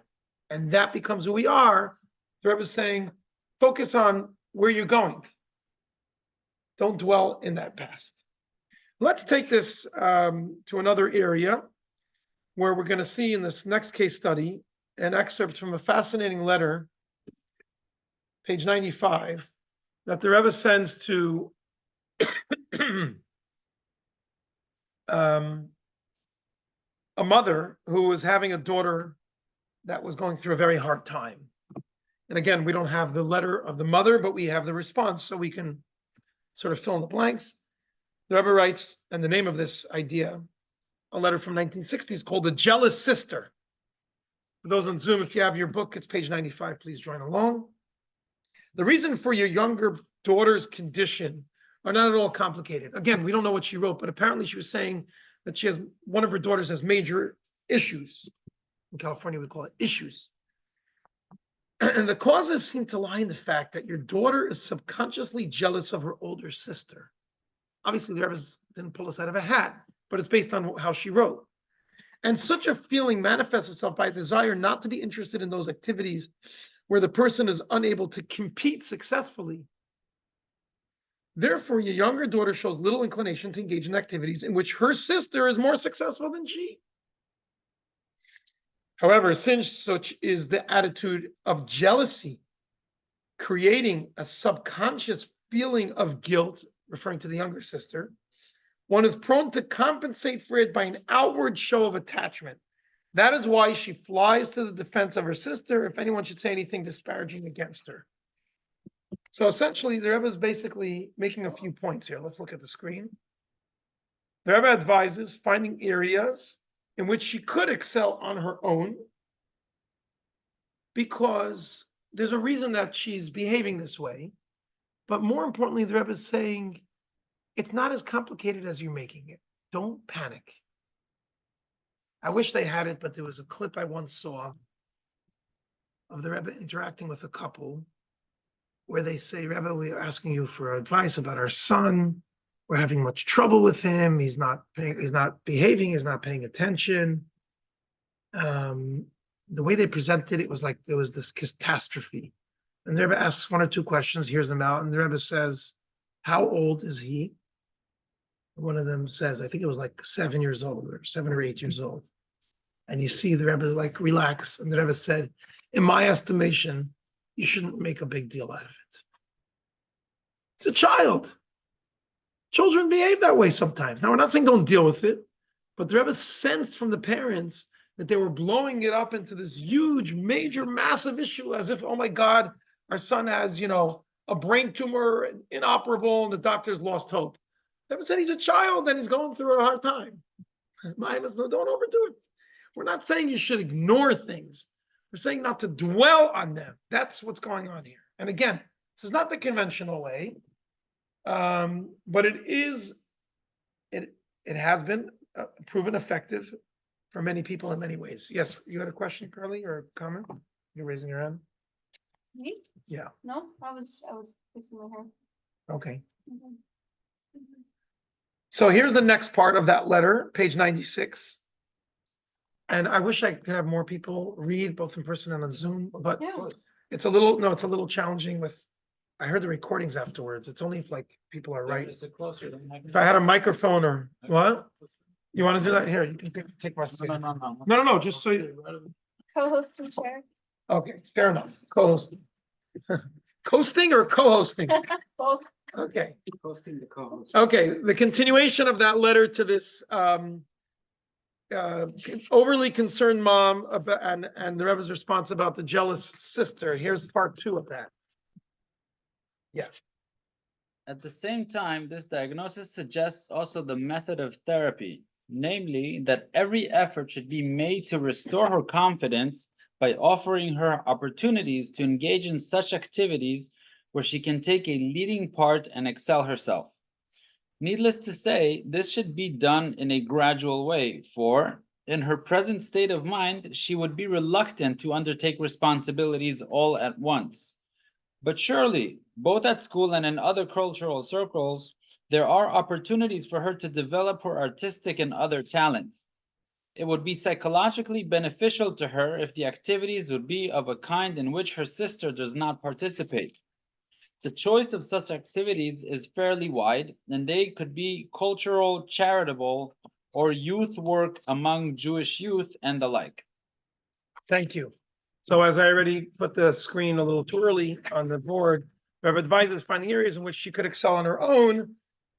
and that becomes who we are, the Rebbe is saying, focus on where you're going. Don't dwell in that past. Let's take this to another area where we're going to see in this next case study an excerpt from a fascinating letter, page 95, that the Rebbe sends to a mother who was having a daughter that was going through a very hard time. And again, we don't have the letter of the mother, but we have the response, so we can sort of fill in the blanks. The Rebbe writes, and the name of this idea, a letter from 1960s called The Jealous Sister. For those on Zoom, if you have your book, it's page 95. Please join along. The reason for your younger daughter's condition are not at all complicated. Again, we don't know what she wrote, but apparently she was saying that one of her daughters has major issues. In California, we call it issues. And the causes seem to lie in the fact that your daughter is subconsciously jealous of her older sister. Obviously, the Rebbe didn't pull this out of a hat, but it's based on how she wrote. And such a feeling manifests itself by a desire not to be interested in those activities where the person is unable to compete successfully. Therefore, your younger daughter shows little inclination to engage in activities in which her sister is more successful than she. However, since such is the attitude of jealousy, creating a subconscious feeling of guilt, referring to the younger sister, one is prone to compensate for it by an outward show of attachment. That is why she flies to the defense of her sister if anyone should say anything disparaging against her. So essentially, the Rebbe is basically making a few points here. Let's look at the screen. The Rebbe advises finding areas in which she could excel on her own because there's a reason that she's behaving this way. But more importantly, the Rebbe is saying it's not as complicated as you're making it. Don't panic. I wish they had it, but there was a clip I once saw of the Rebbe interacting with a couple where they say, Rebbe, we are asking you for advice about our son. We're having much trouble with him. He's not behaving, he's not paying attention. The way they presented it was like there was this catastrophe. And the Rebbe asks one or two questions, hears them out, and the Rebbe says, how old is he? One of them says, I think it was like 7 years old or 7 or 8 years old. And you see the Rebbe like relax. And the Rebbe said, in my estimation, you shouldn't make a big deal out of it. It's a child. Children behave that way sometimes. Now, we're not saying don't deal with it, but the Rebbe sensed from the parents that they were blowing it up into this huge, major, massive issue as if, oh my God, our son has, a brain tumor, inoperable, and the doctors lost hope. The Rebbe said he's a child and he's going through a hard time. Don't overdo it. We're not saying you should ignore things. We're saying not to dwell on them. That's what's going on here. And again, this is not the conventional way, but it has been proven effective for many people in many ways. Yes, you had a question, Carly, or a comment? You're raising your hand. Me? Yeah. No, I was fixing my hair. Okay. Mhm. So here's the next part of that letter, page 96. And I wish I could have more people read both in person and on Zoom, but Yeah. it's a little challenging with, I heard the recordings afterwards. It's only if like people are right. Is it closer than I can- If I had a microphone or what? You want to do that? Here, you can take my seat. No, just so you, Co-hosting chair. okay, fair enough. Co-hosting. Coasting or co-hosting? Both. Okay. Hosting the co-host. Okay, the continuation of that letter to this overly concerned mom about, and the Rebbe's response about the jealous sister. Here's part 2 of that. Yeah. At the same time, this diagnosis suggests also the method of therapy, namely that every effort should be made to restore her confidence by offering her opportunities to engage in such activities where she can take a leading part and excel herself. Needless to say, this should be done in a gradual way, for in her present state of mind, she would be reluctant to undertake responsibilities all at once. But surely, both at school and in other cultural circles, there are opportunities for her to develop her artistic and other talents. It would be psychologically beneficial to her if the activities would be of a kind in which her sister does not participate. The choice of such activities is fairly wide, and they could be cultural, charitable, or youth work among Jewish youth and the like. Thank you. So as I already put the screen a little too early on the board, Rebbe advises finding areas in which she could excel on her own,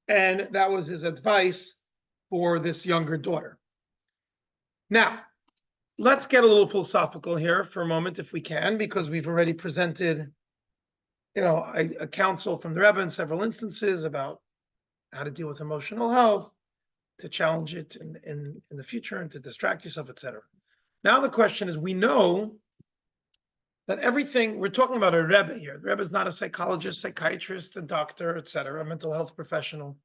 and that was his advice for this younger daughter. Now, let's get a little philosophical here for a moment if we can, because we've already presented a counsel from the Rebbe in several instances about how to deal with emotional health. to challenge it in the future and to distract yourself, etc. Now the question is, we know that everything, we're talking about a Rebbe here. The Rebbe is not a psychologist, psychiatrist, a doctor, etc., a mental health professional.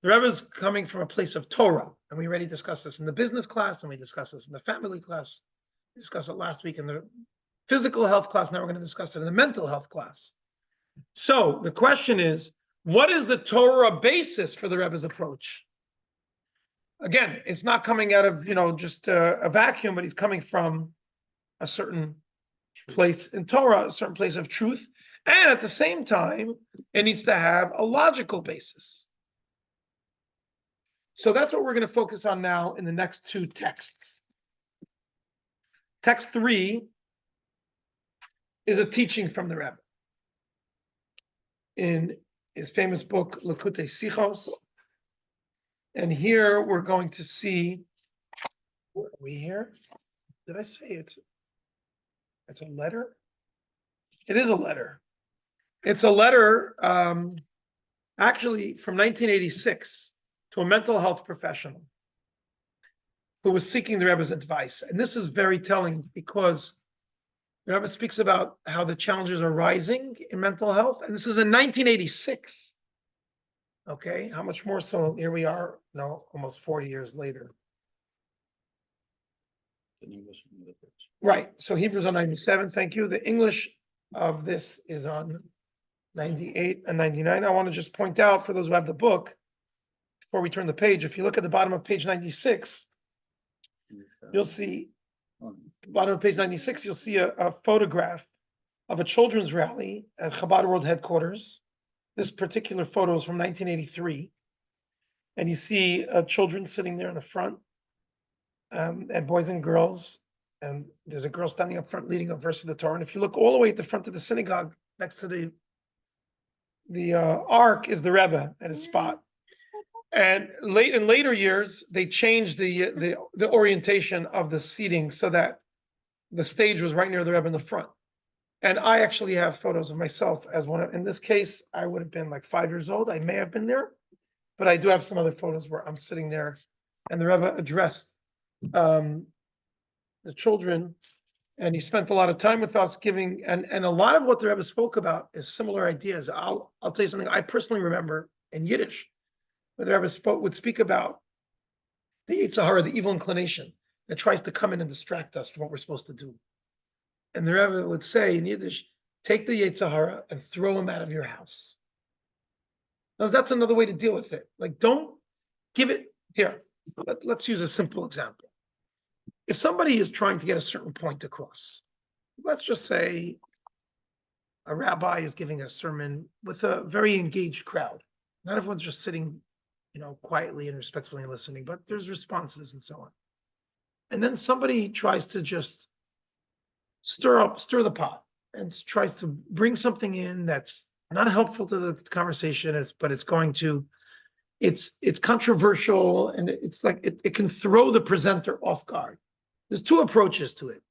The Rebbe is coming from a place of Torah, and we already discussed this in the business class, and we discussed this in the family class. We discussed it last week in the physical health class. Now we're going to discuss it in the mental health class. So the question is, what is the Torah basis for the Rebbe's approach? Again, it's not coming out of, just a vacuum, but he's coming from a certain place in Torah, a certain place of truth. And at the same time, it needs to have a logical basis. So that's what we're going to focus on now in the next two texts. Text 3 is a teaching from the Rebbe in his famous book, Likutei Sichos. And here we're going to see, where are we here? Did I say it's a letter? It is a letter. It's a letter actually from 1986 to a mental health professional who was seeking the Rebbe's advice. And this is very telling because the Rebbe speaks about how the challenges are rising in mental health. And this is in 1986. Okay, how much more so here we are, almost 40 years later. In English. Right, so Hebrews on 97, thank you. The English of this is on 98 and 99. I want to just point out for those who have the book, before we turn the page, if you look at the bottom of page 96, you'll see, bottom of page 96, you'll see a photograph of a children's rally at Chabad World Headquarters. This particular photo is from 1983. And you see children sitting there in the front, and boys and girls. And there's a girl standing up front leading a verse of the Torah. And if you look all the way at the front of the synagogue, next to the ark is the Rebbe at his spot. And in later years, they changed the orientation of the seating so that the stage was right near the Rebbe in the front. And I actually have photos of myself as one. In this case, I would have been like 5 years old. I may have been there, but I do have some other photos where I'm sitting there, and the Rebbe addressed the children, and he spent a lot of time with us giving, and a lot of what the Rebbe spoke about is similar ideas. I'll tell you something I personally remember in Yiddish, where the Rebbe would speak about the Yetzer Hara, the evil inclination that tries to come in and distract us from what we're supposed to do. And the Rebbe would say in Yiddish, take the Yetzer Hara and throw him out of your house. Now, that's another way to deal with it. Like, don't give it, here, let's use a simple example. If somebody is trying to get a certain point across, let's just say a rabbi is giving a sermon with a very engaged crowd. Not everyone's just sitting, quietly and respectfully and listening, but there's responses and so on. And then somebody tries to just stir the pot and tries to bring something in that's not helpful to the conversation, but it's going to, it's controversial, and it's like it can throw the presenter off guard. There's two approaches to it.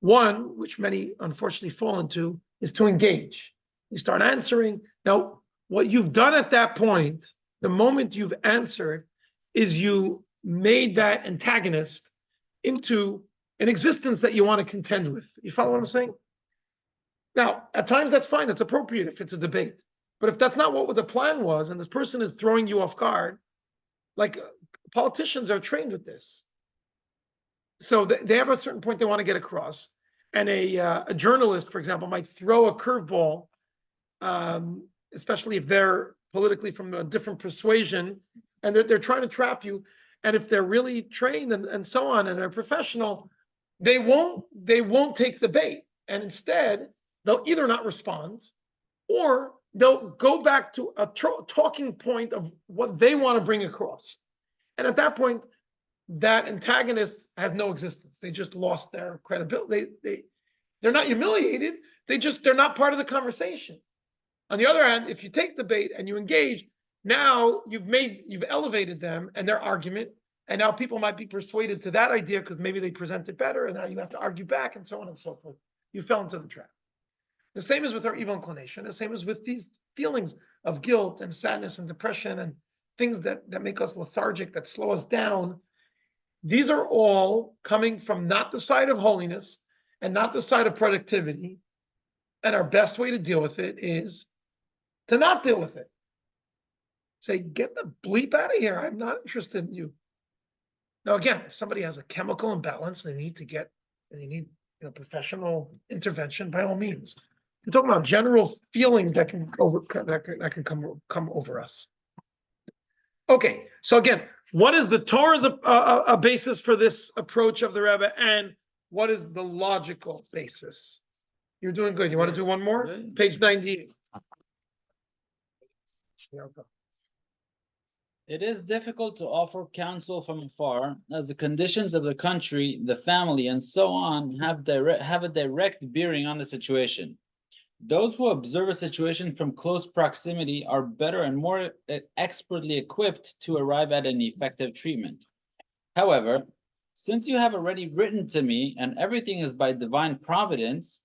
One, which many unfortunately fall into, is to engage. You start answering. Now, what you've done at that point, the moment you've answered, is you made that antagonist into an existence that you want to contend with. You follow what I'm saying? Now, at times that's fine, that's appropriate if it's a debate. But if that's not what the plan was, and this person is throwing you off guard, like politicians are trained with this. So they have a certain point they want to get across. And a journalist, for example, might throw a curveball, especially if they're politically from a different persuasion, and they're trying to trap you. And if they're really trained and so on, and they're professional, they won't take the bait. And instead, they'll either not respond, or they'll go back to a talking point of what they want to bring across. And at that point, that antagonist has no existence. They just lost their credibility. They're not humiliated. They're not part of the conversation. On the other hand, if you take the bait and you engage, now you've elevated them and their argument, and now people might be persuaded to that idea because maybe they present it better, and now you have to argue back, and so on and so forth. You fell into the trap. The same is with our evil inclination. The same is with these feelings of guilt and sadness and depression and things that make us lethargic, that slow us down, these are all coming from not the side of holiness and not the side of productivity. And our best way to deal with it is to not deal with it. Say, get the bleep out of here. I'm not interested in you. Now, again, if somebody has a chemical imbalance, they need professional intervention by all means. I'm talking about general feelings that can come over us. Okay, so again, what is the Torah's a basis for this approach of the Rebbe, and what is the logical basis? You're doing good. You want to do one more? Yeah. Page 98. It is difficult to offer counsel from afar, as the conditions of the country, the family, and so on have a direct bearing on the situation. Those who observe a situation from close proximity are better and more expertly equipped to arrive at an effective treatment. However, since you have already written to me and everything is by divine providence,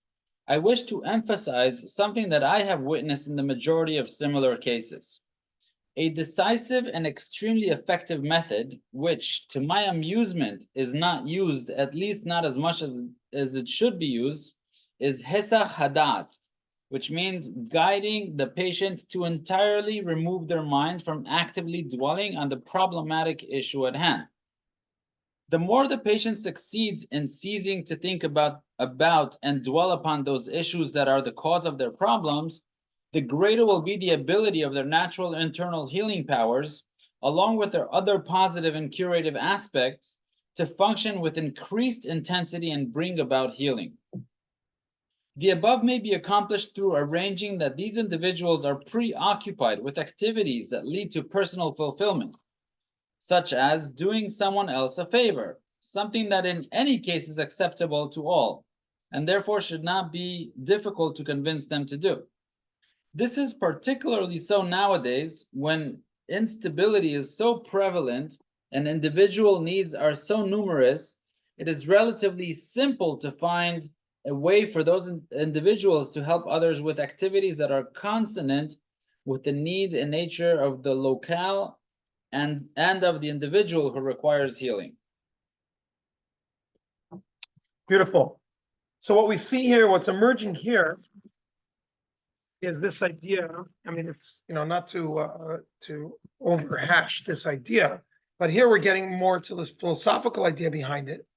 I wish to emphasize something that I have witnessed in the majority of similar cases. A decisive and extremely effective method, which, to my amusement, is not used, at least not as much as it should be used, is Hesach Hadat, which means guiding the patient to entirely remove their mind from actively dwelling on the problematic issue at hand. The more the patient succeeds in ceasing to think about and dwell upon those issues that are the cause of their problems, the greater will be the ability of their natural internal healing powers, along with their other positive and curative aspects, to function with increased intensity and bring about healing. The above may be accomplished through arranging that these individuals are preoccupied with activities that lead to personal fulfillment, such as doing someone else a favor, something that in any case is acceptable to all, and therefore should not be difficult to convince them to do. This is particularly so nowadays when instability is so prevalent and individual needs are so numerous. It is relatively simple to find a way for those individuals to help others with activities that are consonant with the need and nature of the locale and of the individual who requires healing. Beautiful. So what we see here, what's emerging here, is this idea. I mean, it's not to overhash this idea, but here we're getting more to this philosophical idea behind it.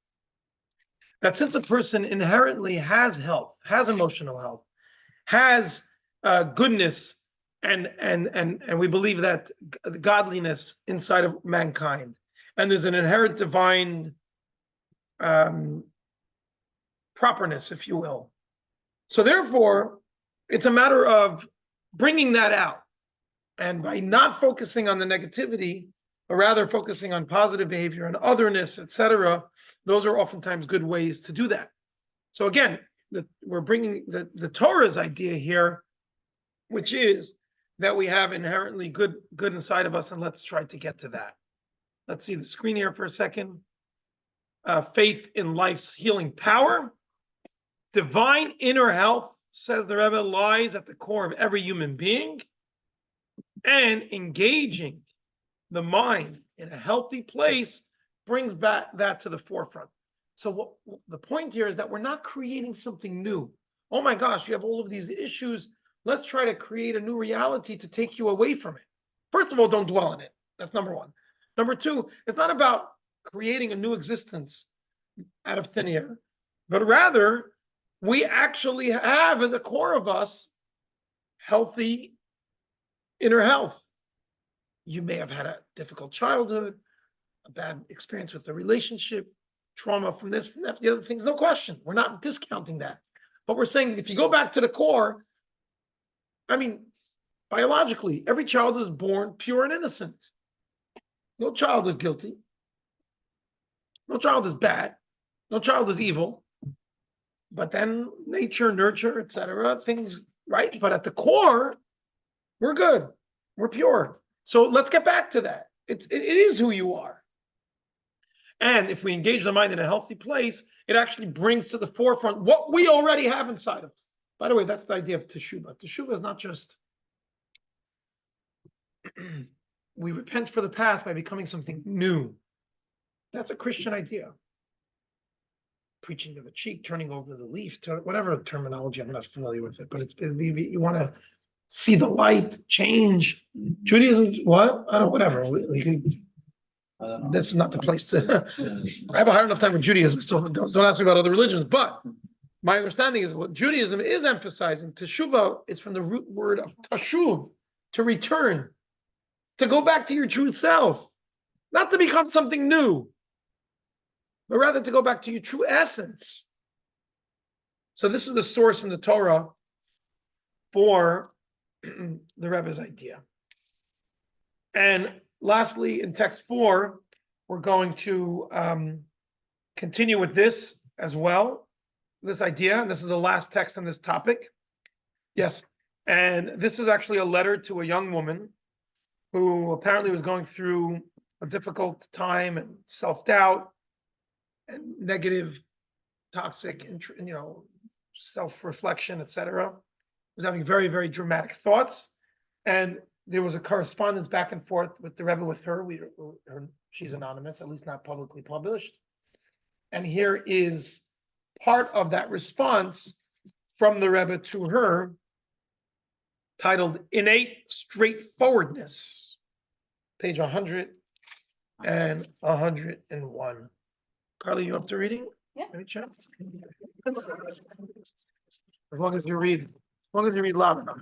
That since a person inherently has health, has emotional health, has goodness, and we believe that godliness inside of mankind, and there's an inherent divine properness, if you will. So therefore, it's a matter of bringing that out, and by not focusing on the negativity, but rather focusing on positive behavior and otherness, etc. Those are oftentimes good ways to do that. So again, we're bringing the Torah's idea here, which is that we have inherently good inside of us, and let's try to get to that. Let's see the screen here for a second. Faith in life's healing power. Divine inner health, says the Rebbe, lies at the core of every human being, and engaging the mind in a healthy place brings back that to the forefront. So the point here is that we're not creating something new. Oh my gosh, you have all of these issues. Let's try to create a new reality to take you away from it. First of all, don't dwell on it. That's number one. Number two, it's not about creating a new existence out of thin air, but rather we actually have in the core of us healthy inner health. You may have had a difficult childhood, a bad experience with the relationship, trauma from this, from that, the other things, no question. We're not discounting that. But we're saying if you go back to the core, I mean, biologically, every child is born pure and innocent. No child is guilty. No child is bad. No child is evil. But then nature, nurture, etc., things, right? But at the core, we're good. We're pure. So let's get back to that. It is who you are. And if we engage the mind in a healthy place, it actually brings to the forefront what we already have inside of us. By the way, that's the idea of teshuvah. Teshuvah is not just we repent for the past by becoming something new. That's a Christian idea. Preaching to the cheek, turning over the leaf, to whatever terminology, I'm not familiar with it, but you want to see the light change. Judaism, what? I don't, whatever. We can, this is not the place to. I have a hard enough time with Judaism, so don't ask me about other religions. But my understanding is what Judaism is emphasizing. Teshuvah is from the root word of tashuv, to return, to go back to your true self, not to become something new, but rather to go back to your true essence. So this is the source in the Torah for the Rebbe's idea. And lastly, in text 4, we're going to continue with this as well, this idea. And this is the last text on this topic. Yes. And this is actually a letter to a young woman who apparently was going through a difficult time and self-doubt and negative, toxic, self-reflection, etc. Was having very, very dramatic thoughts. And there was a correspondence back and forth with the Rebbe with her. She's anonymous, at least not publicly published. And here is part of that response from the Rebbe to her, titled Innate Straightforwardness, page 100 and 101. Carly, you up to reading? Yeah. Any chance? As long as you read loud enough.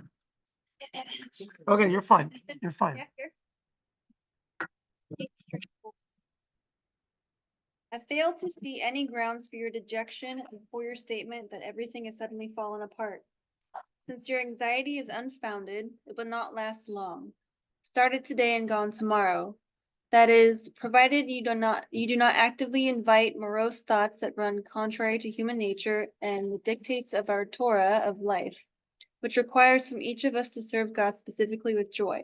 Okay, you're fine. You're fine. Yeah, here. I fail to see any grounds for your dejection and for your statement that everything has suddenly fallen apart. Since your anxiety is unfounded, it will not last long. Started today and gone tomorrow. That is, provided you do not actively invite morose thoughts that run contrary to human nature and the dictates of our Torah of life, which requires from each of us to serve God specifically with joy.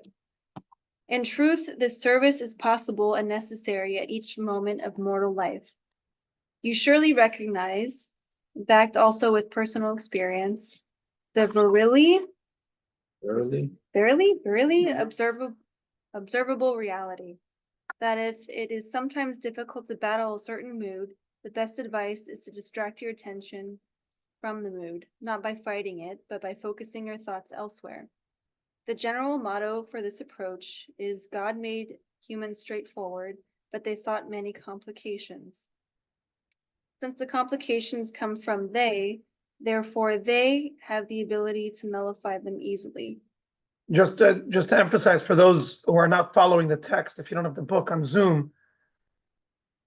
In truth, this service is possible and necessary at each moment of mortal life. You surely recognize, backed also with personal experience, the verily observable reality that if it is sometimes difficult to battle a certain mood, the best advice is to distract your attention from the mood, not by fighting it, but by focusing your thoughts elsewhere. The general motto for this approach is God made humans straightforward, but they sought many complications. Since the complications come from they, therefore they have the ability to nullify them easily. Just to emphasize for those who are not following the text, if you don't have the book on Zoom,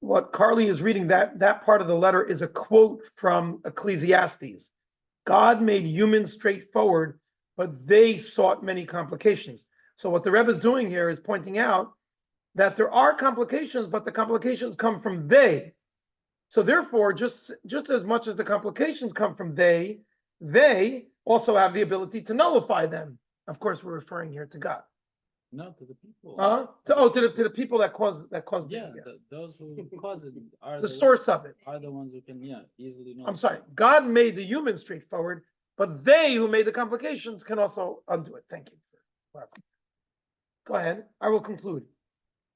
what Carly is reading, that part of the letter is a quote from Ecclesiastes. God made humans straightforward, but they sought many complications. So what the Rebbe is doing here is pointing out that there are complications, but the complications come from they. So therefore, just as much as the complications come from they also have the ability to nullify them. Of course, we're referring here to God. No, to the people. To the people that caused Yeah, those who cause it are the source of it. Are the ones who can easily know. I'm sorry. God made the human straightforward, but they who made the complications can also undo it. Thank you. Go ahead. I will conclude.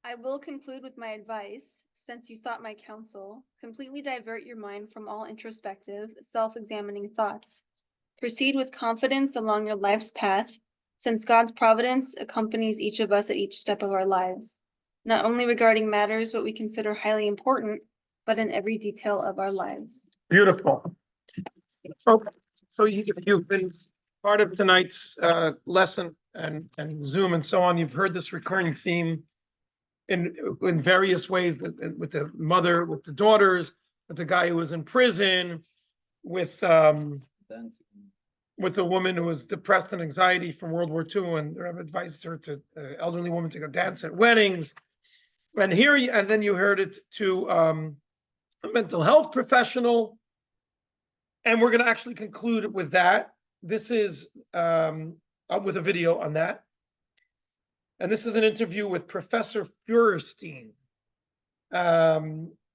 I will conclude with my advice, since you sought my counsel. Completely divert your mind from all introspective, self-examining thoughts. Proceed with confidence along your life's path, since God's providence accompanies each of us at each step of our lives, not only regarding matters what we consider highly important, but in every detail of our lives. Beautiful. Okay. So if you've been part of tonight's lesson and Zoom and so on, you've heard this recurring theme in various ways, with the mother, with the daughters, with the guy who was in prison, with the woman who was depressed and anxiety from World War II, and the Rebbe advised her elderly woman to go dance at weddings. And then you heard it to a mental health professional. And we're going to actually conclude with that. This is with a video on that. And this is an interview with Professor Feuerstein.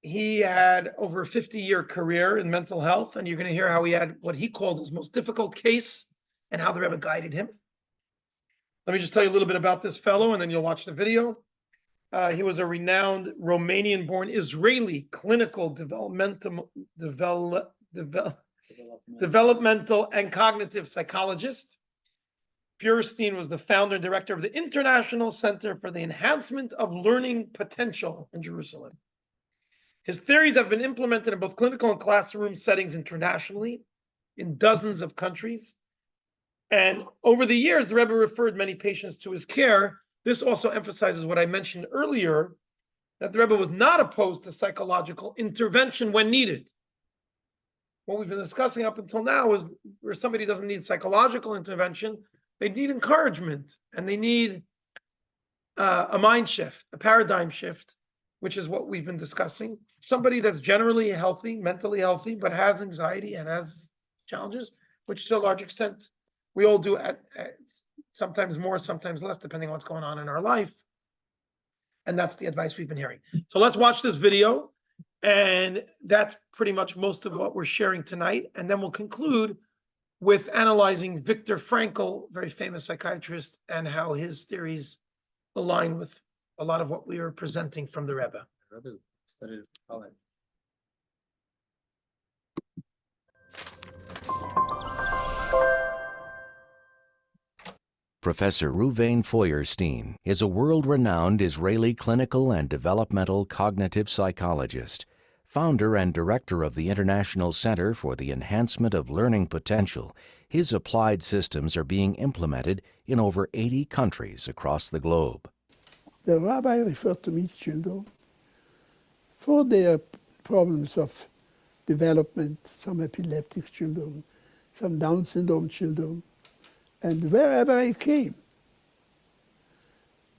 He had over a 50-year career in mental health, and you're going to hear how he had what he called his most difficult case and how the Rebbe guided him. Let me just tell you a little bit about this fellow and then you'll watch the video. He was a renowned Romanian-born Israeli clinical developmental and cognitive psychologist. Feuerstein was the founder and director of the International Center for the Enhancement of Learning Potential in Jerusalem. His theories have been implemented in both clinical and classroom settings internationally in dozens of countries. And over the years, the Rebbe referred many patients to his care. This also emphasizes what I mentioned earlier, that the Rebbe was not opposed to psychological intervention when needed. What we've been discussing up until now is where somebody doesn't need psychological intervention, they need encouragement and they need a mind shift, a paradigm shift, which is what we've been discussing. Somebody that's generally healthy, mentally healthy, but has anxiety and has challenges, which to a large extent we all do at sometimes more, sometimes less, depending on what's going on in our life. And that's the advice we've been hearing. So let's watch this video. And that's pretty much most of what we're sharing tonight. And then we'll conclude with analyzing Viktor Frankl, very famous psychiatrist, and how his theories align with a lot of what we are presenting from the Rebbe. Rebbe studied at college. Professor Ruvain Feuerstein is a world-renowned Israeli clinical and developmental cognitive psychologist, founder and director of the International Center for the Enhancement of Learning Potential. His applied systems are being implemented in over 80 countries across the globe. The rabbi referred to me children for their problems of development, some epileptic children, some Down syndrome children, and wherever I came,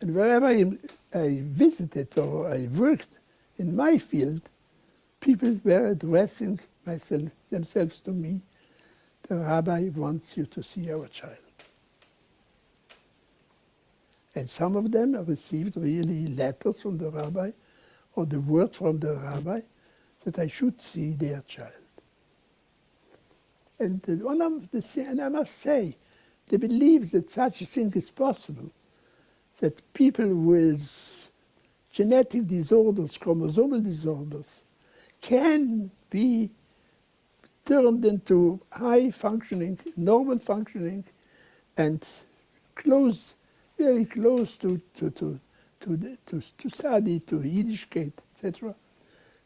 and wherever I visited or I worked in my field, people were addressing themselves to me. The rabbi wants you to see our child. And some of them received really letters from the rabbi, or the word from the rabbi, that I should see their child. And one of the things, and I must say, they believe that such a thing is possible, that people with genetic disorders, chromosomal disorders, can be turned into high functioning, normal functioning, and very close to study, to Yiddishkeit, etc.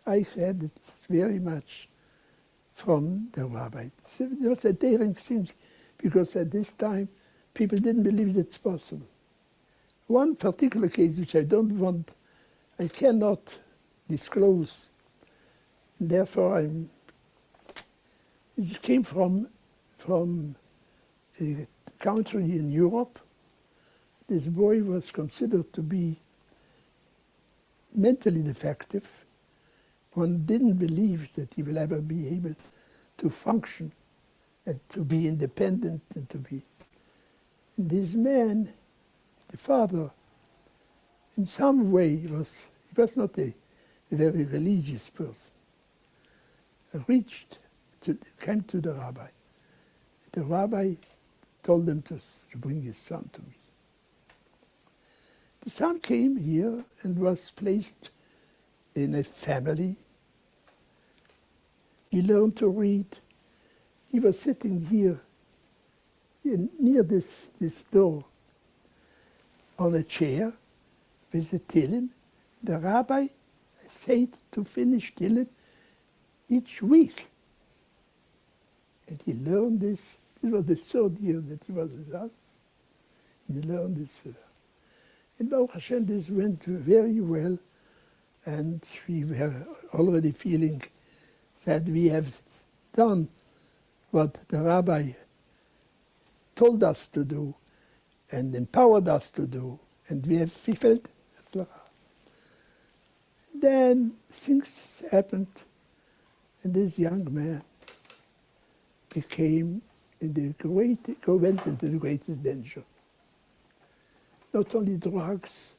I heard it very much from the rabbi. It was a daring thing, because at this time, people didn't believe it's possible. One particular case, which I cannot disclose, and therefore it came from a country in Europe. This boy was considered to be mentally defective. One didn't believe that he will ever be able to function and to be independent and to be. And this man, the father, in some way he was not a very religious person, came to the rabbi. The rabbi told him to bring his son to me. The son came here and was placed in a family. He learned to read. He was sitting here near this door on a chair with a Tehillim. The rabbi said to finish Tehillim each week. And he learned this. This was the third year that he was with us. He learned this. And Baruch Hashem, this went very well. And we were already feeling that we have done what the rabbi told us to do and empowered us to do. And we felt Hatzlacha. Then things happened, and this young man went into the greatest danger. Not only drugs,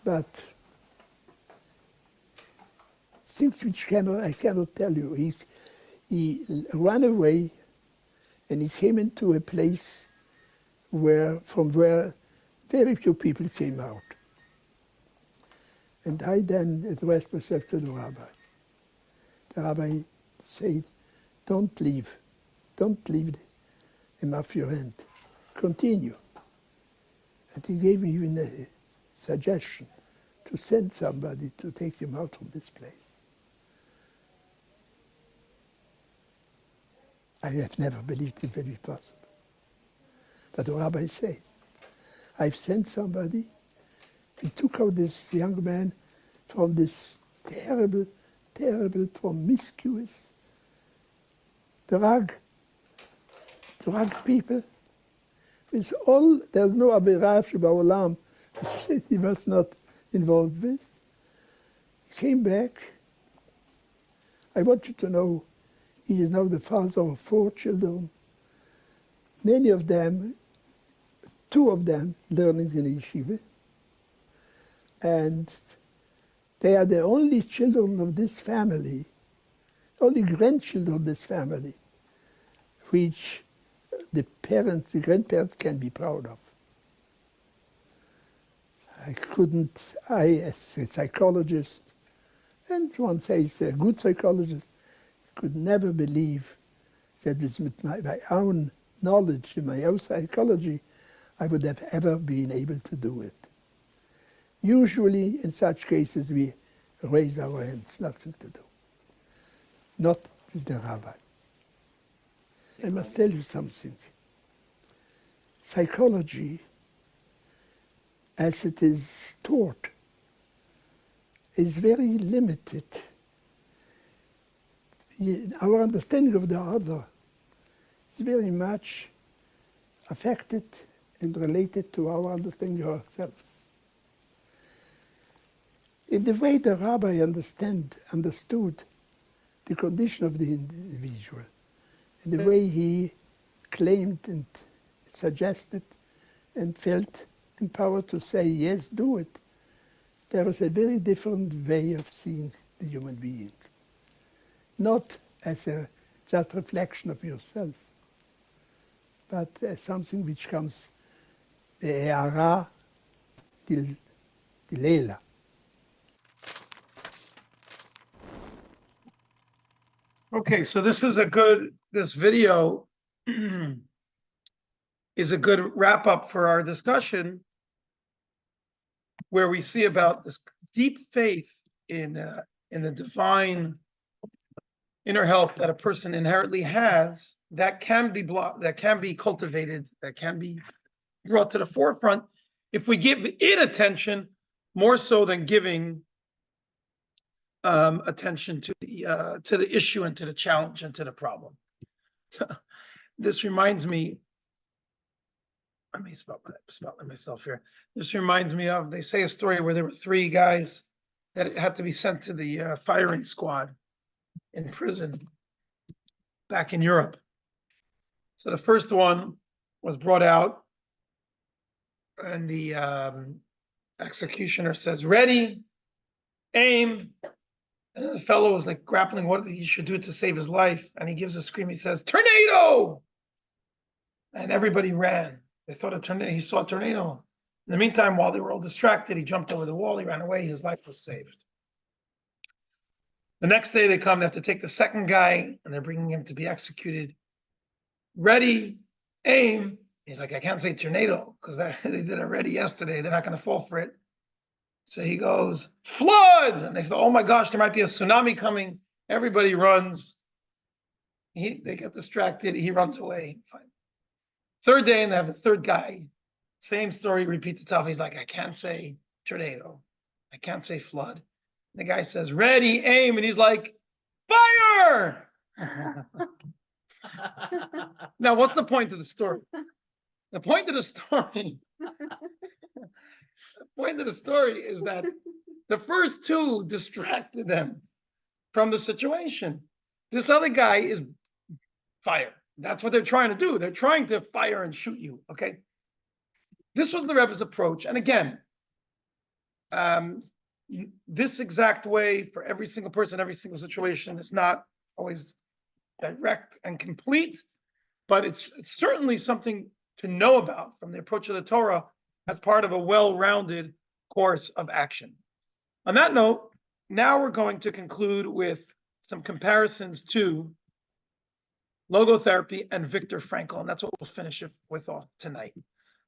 but things which I cannot tell you. He ran away, and he came into a place from where very few people came out. And I then addressed myself to the rabbi. The rabbi said, don't leave him off your hand. Continue. And he gave me even a suggestion to send somebody to take him out from this place. I have never believed it would be possible. But the rabbi said, I've sent somebody. We took out this young man from this terrible, terrible, promiscuous drug people. With all, there's no Avirah Sheba'olam which he was not involved with. He came back. I want you to know, he is now the father of 4 children. Many of them, 2 of them, learning in yeshiva. And they are the only children of this family, only grandchildren of this family, which the grandparents can be proud of. I as a psychologist, and one says a good psychologist, could never believe that with my own knowledge and my own psychology, I would have ever been able to do it. Usually, in such cases, we raise our hands, nothing to do. Not with the rabbi. I must tell you something. Psychology, as it is taught, is very limited. Our understanding of the other is very much affected and related to our understanding of ourselves. In the way the rabbi understood the condition of the individual, in the way he claimed and suggested and felt empowered to say, yes, do it, there was a very different way of seeing the human being. Not as a just reflection of yourself, but as something which comes be'era dilela. Okay, so this video is a good wrap up for our discussion, where we see about this deep faith in the divine inner health that a person inherently has, that can be cultivated, that can be brought to the forefront if we give it attention more so than giving attention to the issue and to the challenge and to the problem. This reminds me, let me spell myself here. This reminds me of, they say a story where there were 3 guys that had to be sent to the firing squad in prison back in Europe. So the first one was brought out, and the executioner says, ready, aim. And the fellow was like grappling what he should do to save his life. And he gives a scream. He says, tornado! And everybody ran. They thought a tornado, he saw a tornado. In the meantime, while they were all distracted, he jumped over the wall, he ran away, his life was saved. The next day they come, they have to take the second guy, and they're bringing him to be executed. Ready, aim. He's like, I can't say tornado, because they did it already yesterday. They're not going to fall for it. So he goes, flood! And they thought, oh my gosh, there might be a tsunami coming. Everybody runs. They get distracted. He runs away. Fine. Third day, and they have the third guy. Same story repeats itself. He's like, I can't say tornado. I can't say flood. The guy says, ready, aim. And he's like, fire! Now, what's the point of the story? The point of the story is that the first 2 distracted them from the situation. This other guy is fire. That's what they're trying to do. They're trying to fire and shoot you, okay? This was the Rebbe's approach. And again, this exact way for every single person, every single situation is not always direct and complete, but it's certainly something to know about from the approach of the Torah as part of a well-rounded course of action. On that note, now we're going to conclude with some comparisons to logotherapy and Viktor Frankl, and that's what we'll finish it with tonight.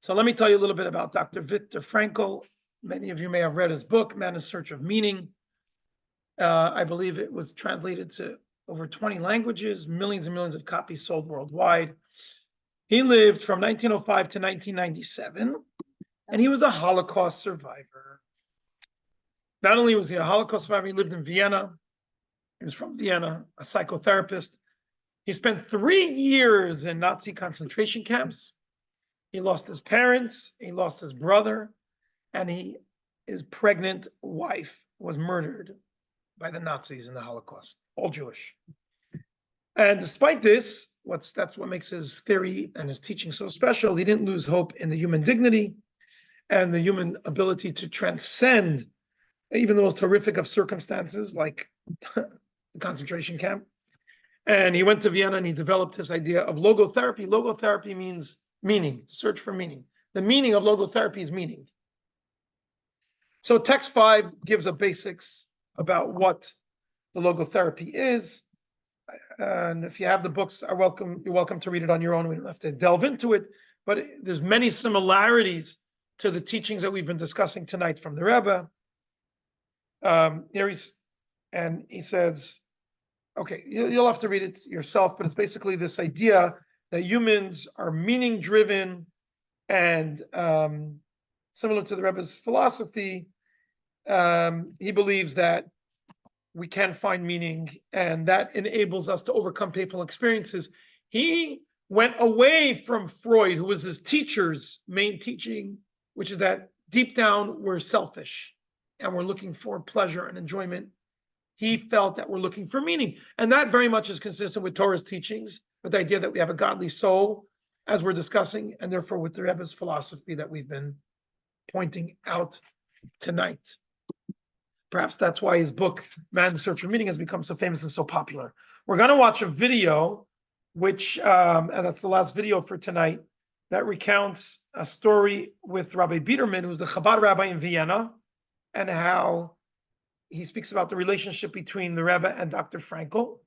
So let me tell you a little bit about Dr. Viktor Frankl. Many of you may have read his book, Man in Search of Meaning. I believe it was translated to over 20 languages, millions and millions of copies sold worldwide. He lived from 1905 to 1997, and he was a Holocaust survivor. Not only was he a Holocaust survivor, he lived in Vienna. He was from Vienna, a psychotherapist. He spent 3 years in Nazi concentration camps. He lost his parents, he lost his brother, and his pregnant wife was murdered by the Nazis in the Holocaust, all Jewish. And despite this, that's what makes his theory and his teaching so special. He didn't lose hope in the human dignity and the human ability to transcend even the most horrific of circumstances, like the concentration camp. And he went to Vienna and he developed this idea of logotherapy. Logotherapy means meaning, search for meaning. The meaning of logotherapy is meaning. So text 5 gives a basics about what the logotherapy is. And if you have the books, you're welcome to read it on your own. We don't have to delve into it, but there's many similarities to the teachings that we've been discussing tonight from the Rebbe. He says, okay, you'll have to read it yourself, but it's basically this idea that humans are meaning-driven and similar to the Rebbe's philosophy, he believes that we can find meaning, and that enables us to overcome painful experiences. He went away from Freud, who was his teacher's main teaching, which is that deep down we're selfish and we're looking for pleasure and enjoyment. He felt that we're looking for meaning, and that very much is consistent with Torah's teachings, with the idea that we have a godly soul, as we're discussing, and therefore with the Rebbe's philosophy that we've been pointing out tonight. Perhaps that's why his book, Man in Search for Meaning, has become so famous and so popular. We're going to watch a video, which, and that's the last video for tonight, that recounts a story with Rabbi Biederman, who's the Chabad rabbi in Vienna, and how he speaks about the relationship between the Rebbe and Dr. Frankl.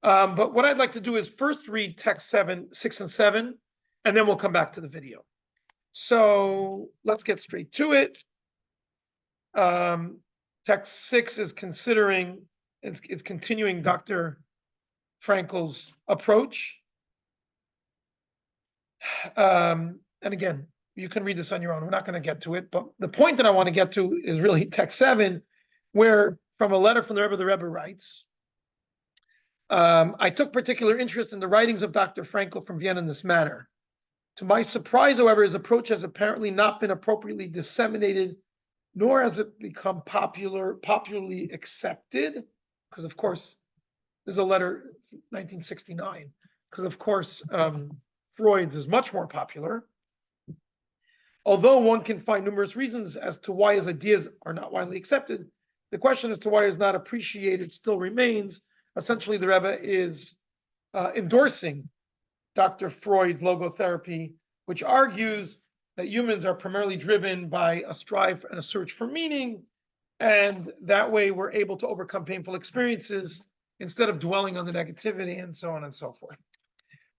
But what I'd like to do is first read text 6 and 7, and then we'll come back to the video. So let's get straight to it. Text 6 is continuing Dr. Frankl's approach. And again, you can read this on your own. We're not going to get to it, but the point that I want to get to is really text 7, where from a letter from the Rebbe writes, I took particular interest in the writings of Dr. Frankl from Vienna in this manner. To my surprise, however, his approach has apparently not been appropriately disseminated, nor has it become popularly accepted, because of course, there's a letter 1969, because of course, Freud's is much more popular. Although one can find numerous reasons as to why his ideas are not widely accepted, the question as to why it's not appreciated still remains. Essentially, the Rebbe is endorsing Dr. Freud's logotherapy, which argues that humans are primarily driven by a strive and a search for meaning, and that way we're able to overcome painful experiences instead of dwelling on the negativity and so on and so forth.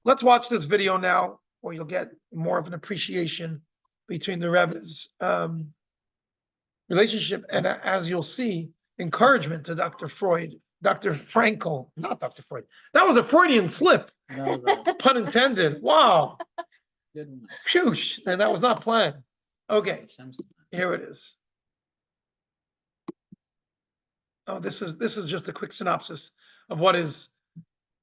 Let's watch this video now, where you'll get more of an appreciation between the Rebbe's relationship and, as you'll see, encouragement to Dr. Frankl, not Dr. Freud. That was a Freudian slip, No, pun intended. Wow. good one. Phew, and that was not planned. Okay, here it is. Oh, this is just a quick synopsis of what is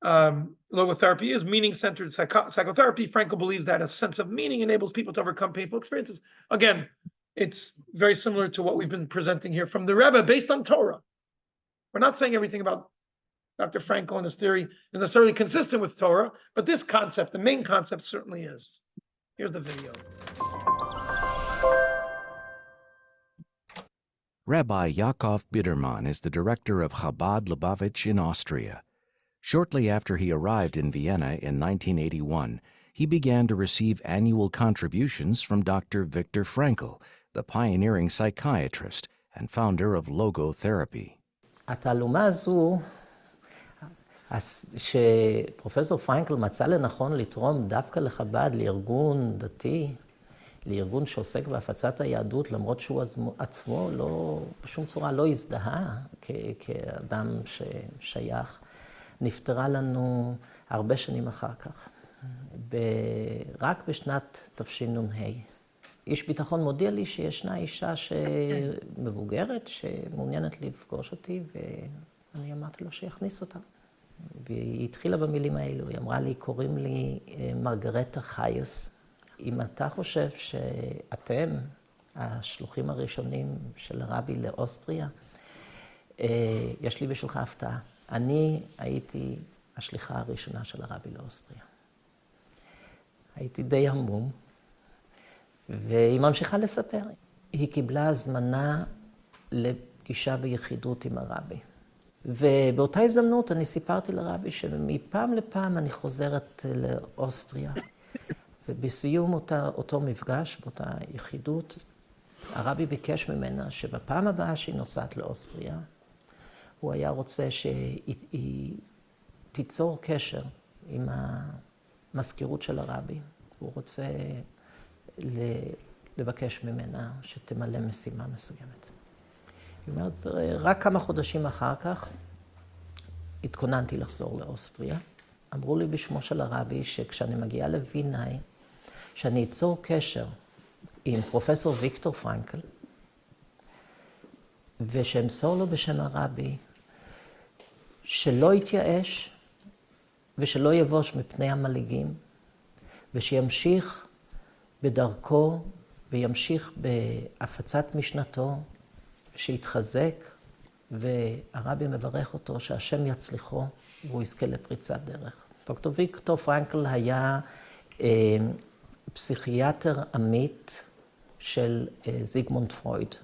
logotherapy is. Meaning-centered psychotherapy. Frankl believes that a sense of meaning enables people to overcome painful experiences. Again, it's very similar to what we've been presenting here from the Rebbe, based on Torah. We're not saying everything about Dr. Frankl and his theory is necessarily consistent with Torah, but this concept, the main concept, certainly is. Here's the video. Rabbi Yaakov Biederman is the director of Chabad Lubavitch in Austria. Shortly after he arrived in Vienna in 1981, he began to receive annual contributions from Dr. Viktor Frankl, the pioneering psychiatrist and founder of logotherapy. התעלומה הזו, שפרופסור פרנקל מצא לנכון לתרום דווקא לחב"ד, לארגון דתי, לארגון שעוסק בהפצת היהדות, למרות שהוא עצמו בשום צורה לא הזדהה כאדם ששייך, נפטרה לנו הרבה שנים אחר כך, רק בשנת תשנ"ה. איש ביטחון מודיע לי שישנה אישה מבוגרת שמעוניינת לפגוש אותי, ואני אמרתי לו שיכניס אותה. והיא התחילה במילים האלו, היא אמרה לי, קוראים לי מרגרטה חייס. אם אתה חושב שאתם השלוחים הראשונים של הרבי לאוסטריה, יש לי בשבילך הפתעה. אני הייתי השליחה הראשונה של הרבי לאוסטריה. הייתי די המום, והיא ממשיכה לספר. היא קיבלה הזמנה לפגישה ביחידות עם הרבי. ובאותה הזדמנות אני סיפרתי לרבי שמפעם לפעם אני חוזרת לאוסטריה. ובסיום אותו מפגש, באותה יחידות, הרבי ביקש ממנה שבפעם הבאה שהיא נוסעת לאוסטריה, הוא היה רוצה שהיא תיצור קשר עם המזכירות של הרבי. הוא רוצה לבקש ממנה שתמלא משימה מסוימת. היא אומרת, רק כמה חודשים אחר כך התכוננתי לחזור לאוסטריה. אמרו לי בשמו של הרבי שכשאני מגיעה לווינאי, שאני אצור קשר עם פרופסור ויקטור פרנקל, ושאמסור לו בשם הרבי שלא יתייאש ושלא יבוש מפני המלעיגים, ושימשיך בדרכו וימשיך בהפצת משנתו, שיתחזק, והרבי מברך אותו שהשם יצליחו והוא יזכה לפריצת דרך. דוקטור ויקטור פרנקל היה פסיכיאטר עמית של זיגמונד פרויד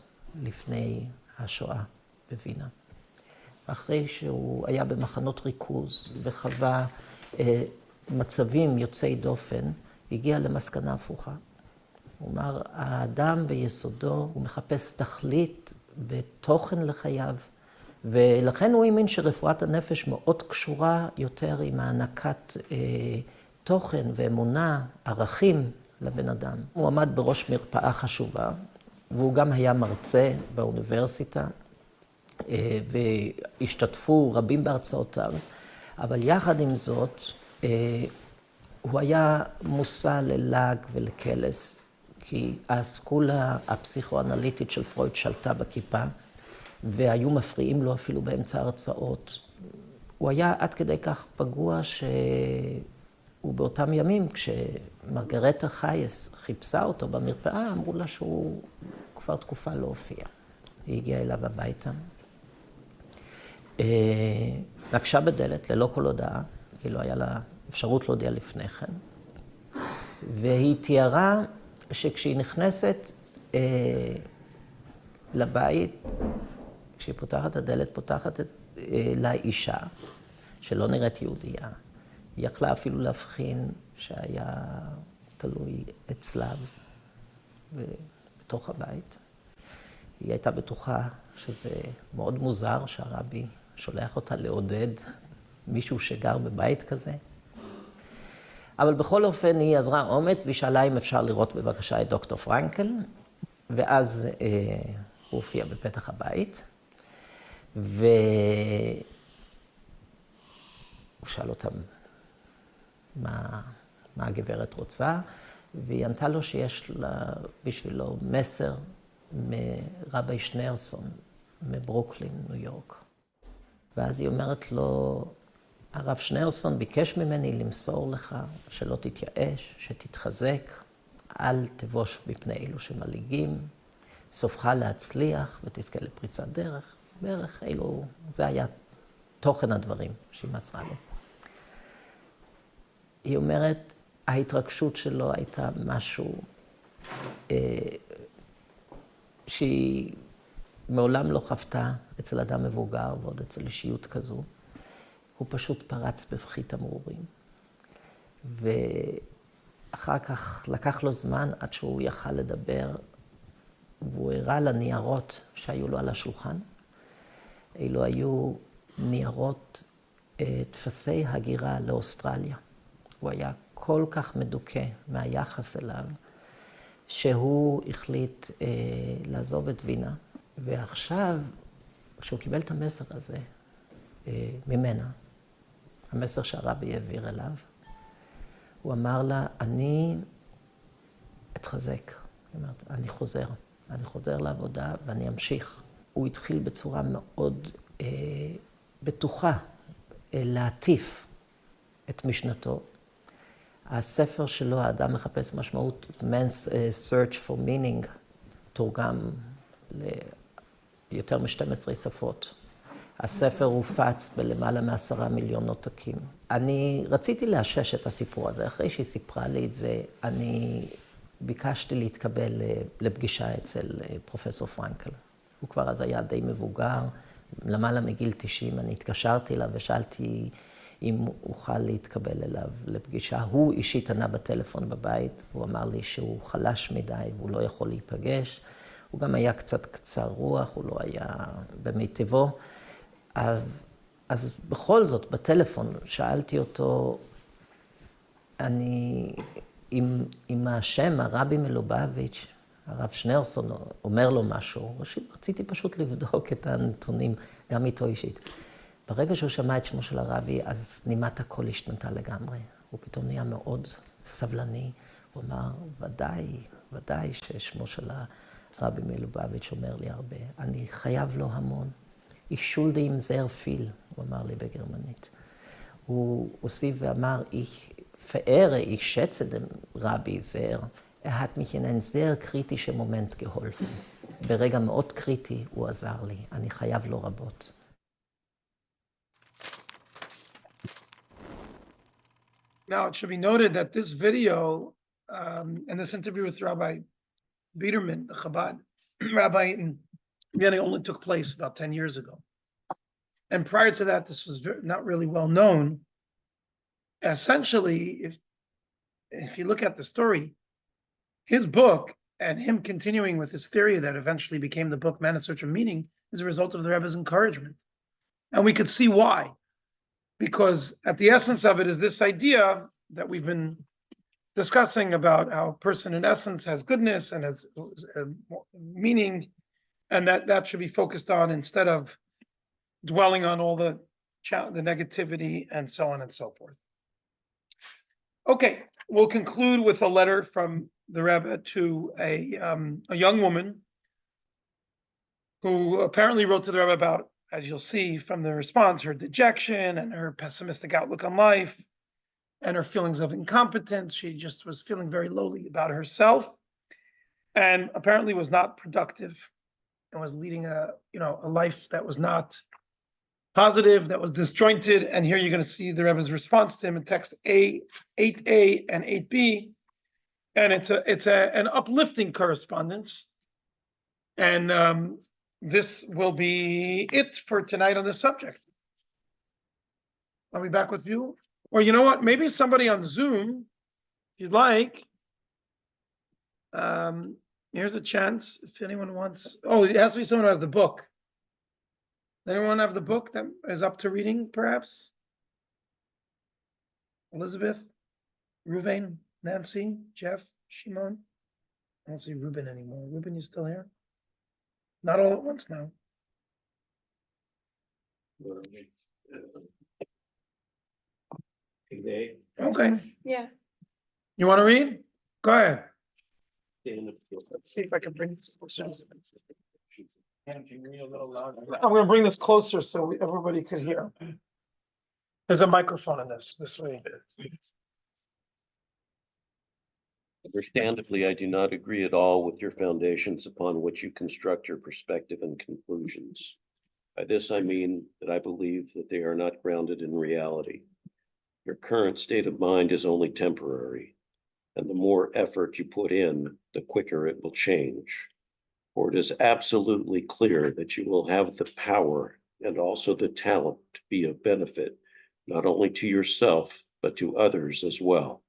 לפני השואה בווינה. אחרי שהוא היה במחנות ריכוז וחווה מצבים יוצאי דופן, הגיע למסקנה הפוכה. הוא אמר, האדם ביסודו הוא מחפש תכלית ותוכן לחייו, ולכן הוא האמין שרפואת הנפש מאוד קשורה יותר עם הענקת תוכן ואמונה, ערכים לבן אדם. הוא עמד בראש מרפאה חשובה, והוא גם היה מרצה באוניברסיטה, והשתתפו רבים בהרצאותיו, אבל יחד עם זאת, הוא היה מושא ללעג ולקלס, כי האסכולה הפסיכואנליטית של פרויד שלטה בכיפה, והיו מפריעים לו אפילו באמצע הרצאות. הוא היה עד כדי כך פגוע שהוא באותם ימים, כשמרגרטה חייס חיפשה אותו במרפאה, אמרו לה שהוא כבר תקופה לא הופיע. היא הגיעה אליו הביתה. נקשה בדלת ללא כל הודעה, כי לא היה לה אפשרות להודיע לפני כן. והיא תיארה שכשהיא נכנסת לבית, כשהיא פותחת את הדלת, פותחת לה אישה שלא נראית יהודייה. היא יכלה אפילו להבחין שהיה תלוי צלב בתוך הבית. היא הייתה בטוחה שזה מאוד מוזר שהרבי שולח אותה לעודד מישהו שגר בבית כזה. אבל בכל אופן היא עזרה אומץ והיא שאלה אם אפשר לראות בבקשה את דוקטור פרנקל, ואז הוא הופיע בפתח הבית, והוא שאל אותם מה הגברת רוצה, והיא ענתה לו שיש לה בשבילו מסר מרבי שניארסון מברוקלין, ניו יורק. ואז היא אומרת לו, הרב שניארסון ביקש ממני למסור לך שלא תתייאש, שתתחזק, אל תבוש מפני אלו שמלעיגים, סופך להצליח ותזכה לפריצת דרך. בערך אלו, זה היה תוכן הדברים שהיא מסרה לו. היא אומרת, ההתרגשות שלו הייתה משהו שהיא מעולם לא חוותה אצל אדם מבוגר ועוד אצל אישיות כזו. הוא פשוט פרץ בבכי תמרורים. אחר כך לקח לו זמן עד שהוא יכל לדבר, והוא הראה לניירות שהיו לו על השולחן. אלו היו ניירות תפסי הגירה לאוסטרליה. הוא היה כל כך מדוכא מהיחס אליו, שהוא החליט לעזוב את וינה. ועכשיו, כשהוא קיבל את המסר הזה ממנה, המסר שהרבי העביר אליו, הוא אמר לה, אני אתחזק. אני חוזר לעבודה ואני אמשיך. הוא התחיל בצורה מאוד בטוחה להטיף את משנתו. הספר שלו, האדם מחפש משמעות, Man's Search for Meaning, תורגם ליותר מ-12 שפות. הספר הופץ בלמעלה מ10 מיליון עותקים. אני רציתי לאשש את הסיפור הזה. אחרי שהיא סיפרה לי את זה, אני ביקשתי להתקבל לפגישה אצל פרופסור פרנקל. הוא כבר אז היה די מבוגר, למעלה מגיל 90. אני התקשרתי אליו ושאלתי אם אוכל להתקבל אליו לפגישה. הוא אישית ענה בטלפון בבית, הוא אמר לי שהוא חלש מדי והוא לא יכול להיפגש. הוא גם היה קצת קצר רוח, הוא לא היה במיטבו. אז בכל זאת, בטלפון שאלתי אותו, אם השם, הרבי מלובביץ', הרב שניאורסון, אומר לו משהו, רציתי פשוט לבדוק את הנתונים, גם איתו אישית. ברגע שהוא שמע את שמו של הרבי, אז נימת הכל השתנתה לגמרי. הוא פתאום נהיה מאוד סבלני. הוא אמר, ודאי ששמו של הרבי מלובביץ' אומר לי הרבה. אני חייב לו המון. Ich schulde ihm sehr viel, הוא אמר לי בגרמנית. הוא הוסיף ואמר, ich schätze den Rabbi sehr. hat mich in einen sehr kritischen Moment geholfen. ברגע מאוד קריטי הוא עזר לי. אני חייב לו רבות. Now, it should be noted that this video and this interview with Rabbi Biederman, the Chabad rabbi in Vienna, only took place about 10 years ago. And prior to that, this was not really well known. Essentially, if you look at the story, his book and him continuing with his theory that eventually became the book Man's Search of Meaning is a result of the Rebbe's encouragement. And we could see why. Because at the essence of it is this idea that we've been discussing about how a person in essence has goodness and has meaning, and that should be focused on instead of dwelling on all the negativity and so on and so forth. Okay, we'll conclude with a letter from the Rebbe to a young woman who apparently wrote to the Rebbe about, as you'll see from the response, her dejection and her pessimistic outlook on life and her feelings of incompetence. She just was feeling very lowly about herself and apparently was not productive and was leading a life that was not positive, that was disjointed. And here you're going to see the Rebbe's response to him in text 8a and 8b. And it's an uplifting correspondence. And this will be it for tonight on this subject. I'll be back with you. Or you know what? Maybe somebody on Zoom, if you'd like. Here's a chance if anyone wants. Oh, it has to be someone who has the book. Does anyone have the book that is up to reading, perhaps? Elizabeth, Ruvain, Nancy, Jeff, Shimon. I don't see Ruben anymore. Ruben, you still here? Not all at once now. Okay. Yeah. You want to read? Go ahead. Let's see if I can bring this closer. I'm going to bring this closer so everybody can hear. There's a microphone in this way. Understandably, I do not agree at all with your foundations upon which you construct your perspective and conclusions. By this, I mean that I believe that they are not grounded in reality. Your current state of mind is only temporary, and the more effort you put in, the quicker it will change. For it is absolutely clear that you will have the power and also the talent to be of benefit, not only to yourself, but to others as well.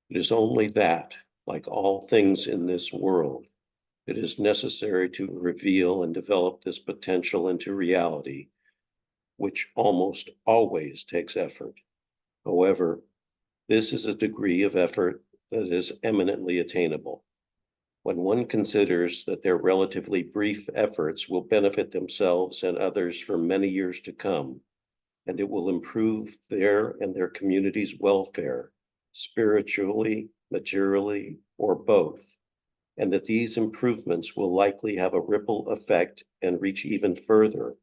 It is only that, like all things in this world, it is necessary to reveal and develop this potential into reality, which almost always takes effort. However, this is a degree of effort that is eminently attainable. When one considers that their relatively brief efforts will benefit themselves and others for many years to come, and it will improve their and their community's welfare, spiritually, materially, or both, and that these improvements will likely have a ripple effect and reach even further,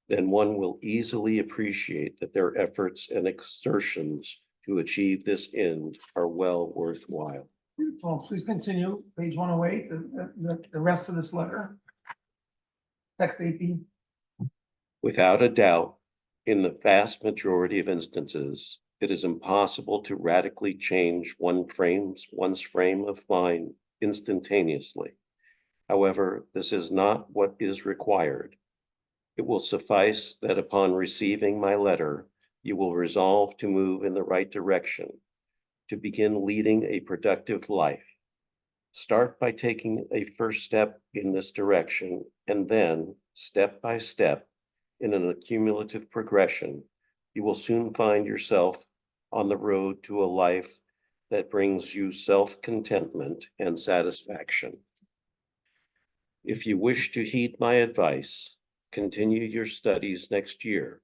then one will easily appreciate that their efforts and exertions to achieve this end are well worthwhile. Beautiful. Please continue, page 108, the rest of this letter. Text AP. Without a doubt, in the vast majority of instances, it is impossible to radically change one's frame of mind instantaneously. However, this is not what is required. It will suffice that upon receiving my letter, you will resolve to move in the right direction, to begin leading a productive life. Start by taking a first step in this direction, and then, step by step, in an accumulative progression, you will soon find yourself on the road to a life that brings you self-contentment and satisfaction. If you wish to heed my advice, continue your studies next year.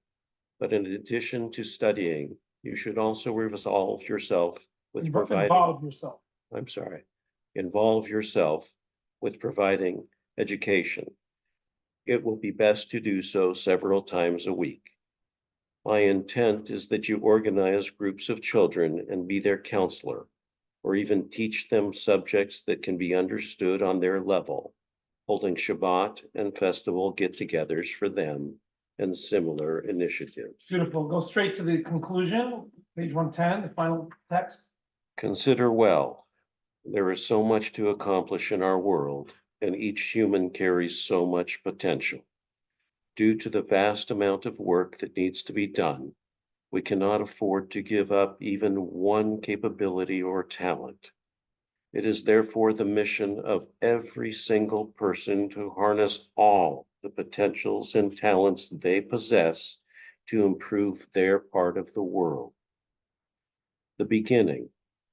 But in addition to studying, you should also resolve yourself with involve yourself with providing education. It will be best to do so several times a week. My intent is that you organize groups of children and be their counselor, or even teach them subjects that can be understood on their level, holding Shabbat and festival get-togethers for them and similar initiatives. Beautiful. Go straight to the conclusion, page 110, the final text. Consider well, there is so much to accomplish in our world, and each human carries so much potential. Due to the vast amount of work that needs to be done, we cannot afford to give up even one capability or talent. It is therefore the mission of every single person to harness all the potentials and talents they possess to improve their part of the world. The beginning,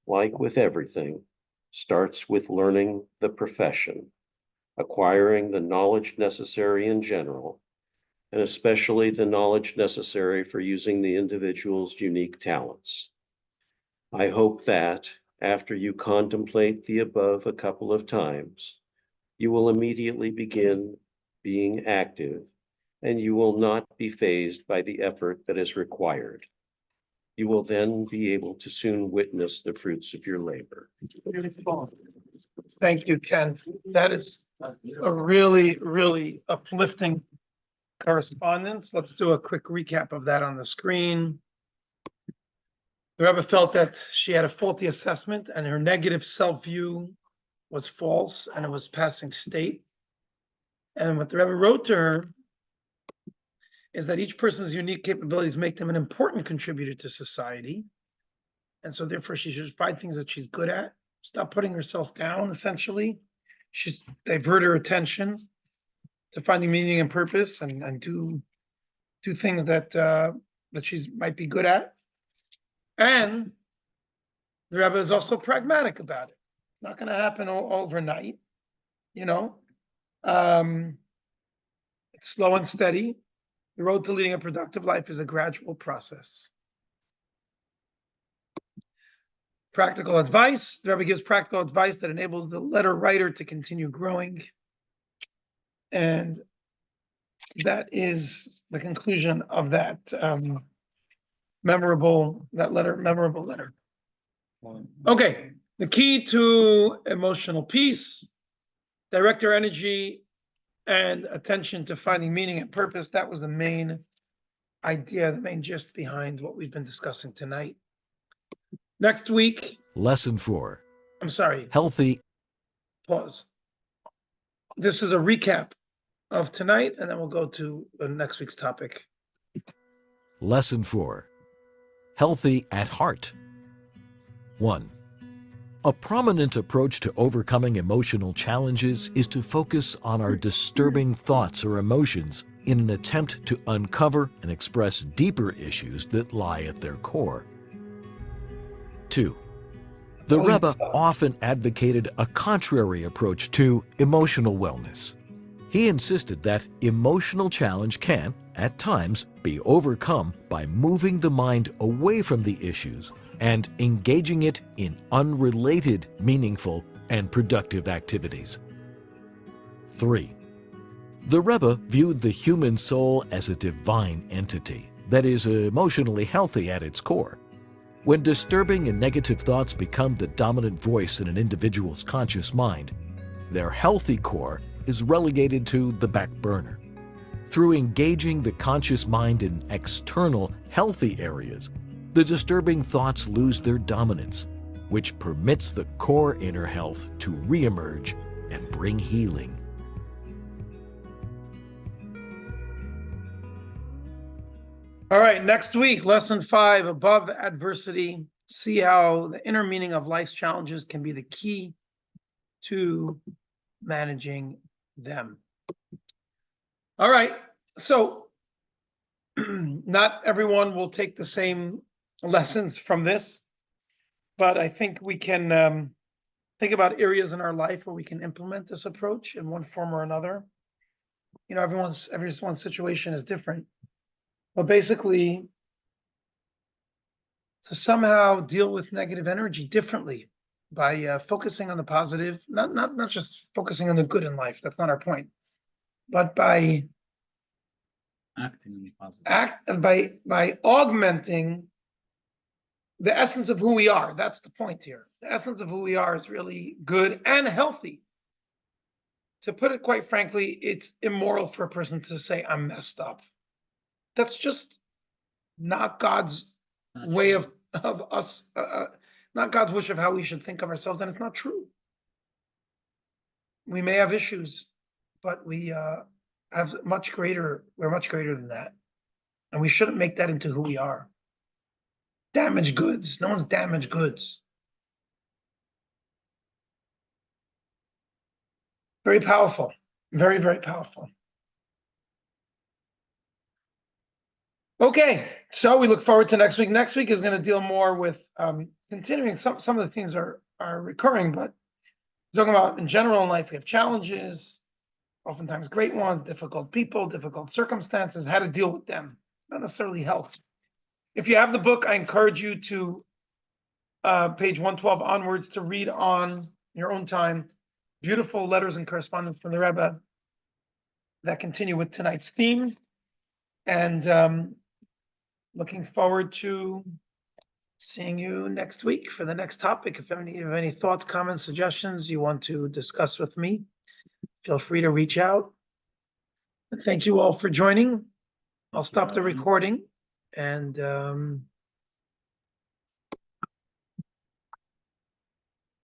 like with everything, starts with learning the profession, acquiring the knowledge necessary in general, and especially the knowledge necessary for using the individual's unique talents. I hope that, after you contemplate the above a couple of times, you will immediately begin being active, and you will not be fazed by the effort that is required. You will then be able to soon witness the fruits of your labor. Beautiful. Thank you, Ken. That is a really, really uplifting correspondence. Let's do a quick recap of that on the screen. The Rebbe felt that she had a faulty assessment and her negative self-view was false and it was passing state. And what the Rebbe wrote to her is that each person's unique capabilities make them an important contributor to society. And so therefore she should find things that she's good at, stop putting herself down, essentially. She's divert her attention to finding meaning and purpose and do things that she's might be good at. And the Rebbe is also pragmatic about it. It's not going to happen overnight, you know. It's slow and steady. The road to leading a productive life is a gradual process. Practical advice. The Rebbe gives practical advice that enables the letter writer to continue growing. And that is the conclusion of that memorable letter. Okay, the key to emotional peace, direct your energy and attention to finding meaning and purpose. That was the main idea, the main gist behind what we've been discussing tonight. Next week. Lesson 4. I'm sorry. Healthy. Pause. This is a recap of tonight, and then we'll go to next week's topic. Lesson 4. Healthy at heart. 1. A prominent approach to overcoming emotional challenges is to focus on our disturbing thoughts or emotions in an attempt to uncover and express deeper issues that lie at their core. 2. The Rebbe often advocated a contrary approach to emotional wellness. He insisted that emotional challenge can, at times, be overcome by moving the mind away from the issues and engaging it in unrelated, meaningful, and productive activities. 3. The Rebbe viewed the human soul as a divine entity that is emotionally healthy at its core. When disturbing and negative thoughts become the dominant voice in an individual's conscious mind, their healthy core is relegated to the back burner. Through engaging the conscious mind in external, healthy areas, the disturbing thoughts lose their dominance, which permits the core inner health to reemerge and bring healing. All right, next week, lesson 5, above adversity. See how the inner meaning of life's challenges can be the key to managing them. All right, so not everyone will take the same lessons from this, but I think we can think about areas in our life where we can implement this approach in one form or another. You know, everyone's situation is different, but basically to somehow deal with negative energy differently by focusing on the positive, not just focusing on the good in life. That's not our point, but by Acting on the positive. by augmenting the essence of who we are. That's the point here. The essence of who we are is really good and healthy. To put it quite frankly, it's immoral for a person to say, I'm messed up. That's just not God's way of us, not God's wish of how we should think of ourselves, and it's not true. We may have issues, but we have we're much greater than that. And we shouldn't make that into who we are. Damaged goods. No one's damaged goods. Very powerful. Very, very powerful. Okay, so we look forward to next week. Next week is going to deal more with continuing. Some of the themes are recurring, but we're talking about in general in life, we have challenges, oftentimes great ones, difficult people, difficult circumstances, how to deal with them, not necessarily health. If you have the book, I encourage you to page 112 onwards to read on your own time. Beautiful letters and correspondence from the Rebbe that continue with tonight's theme. And looking forward to seeing you next week for the next topic. If you have any thoughts, comments, suggestions you want to discuss with me, feel free to reach out. And thank you all for joining. I'll stop the recording and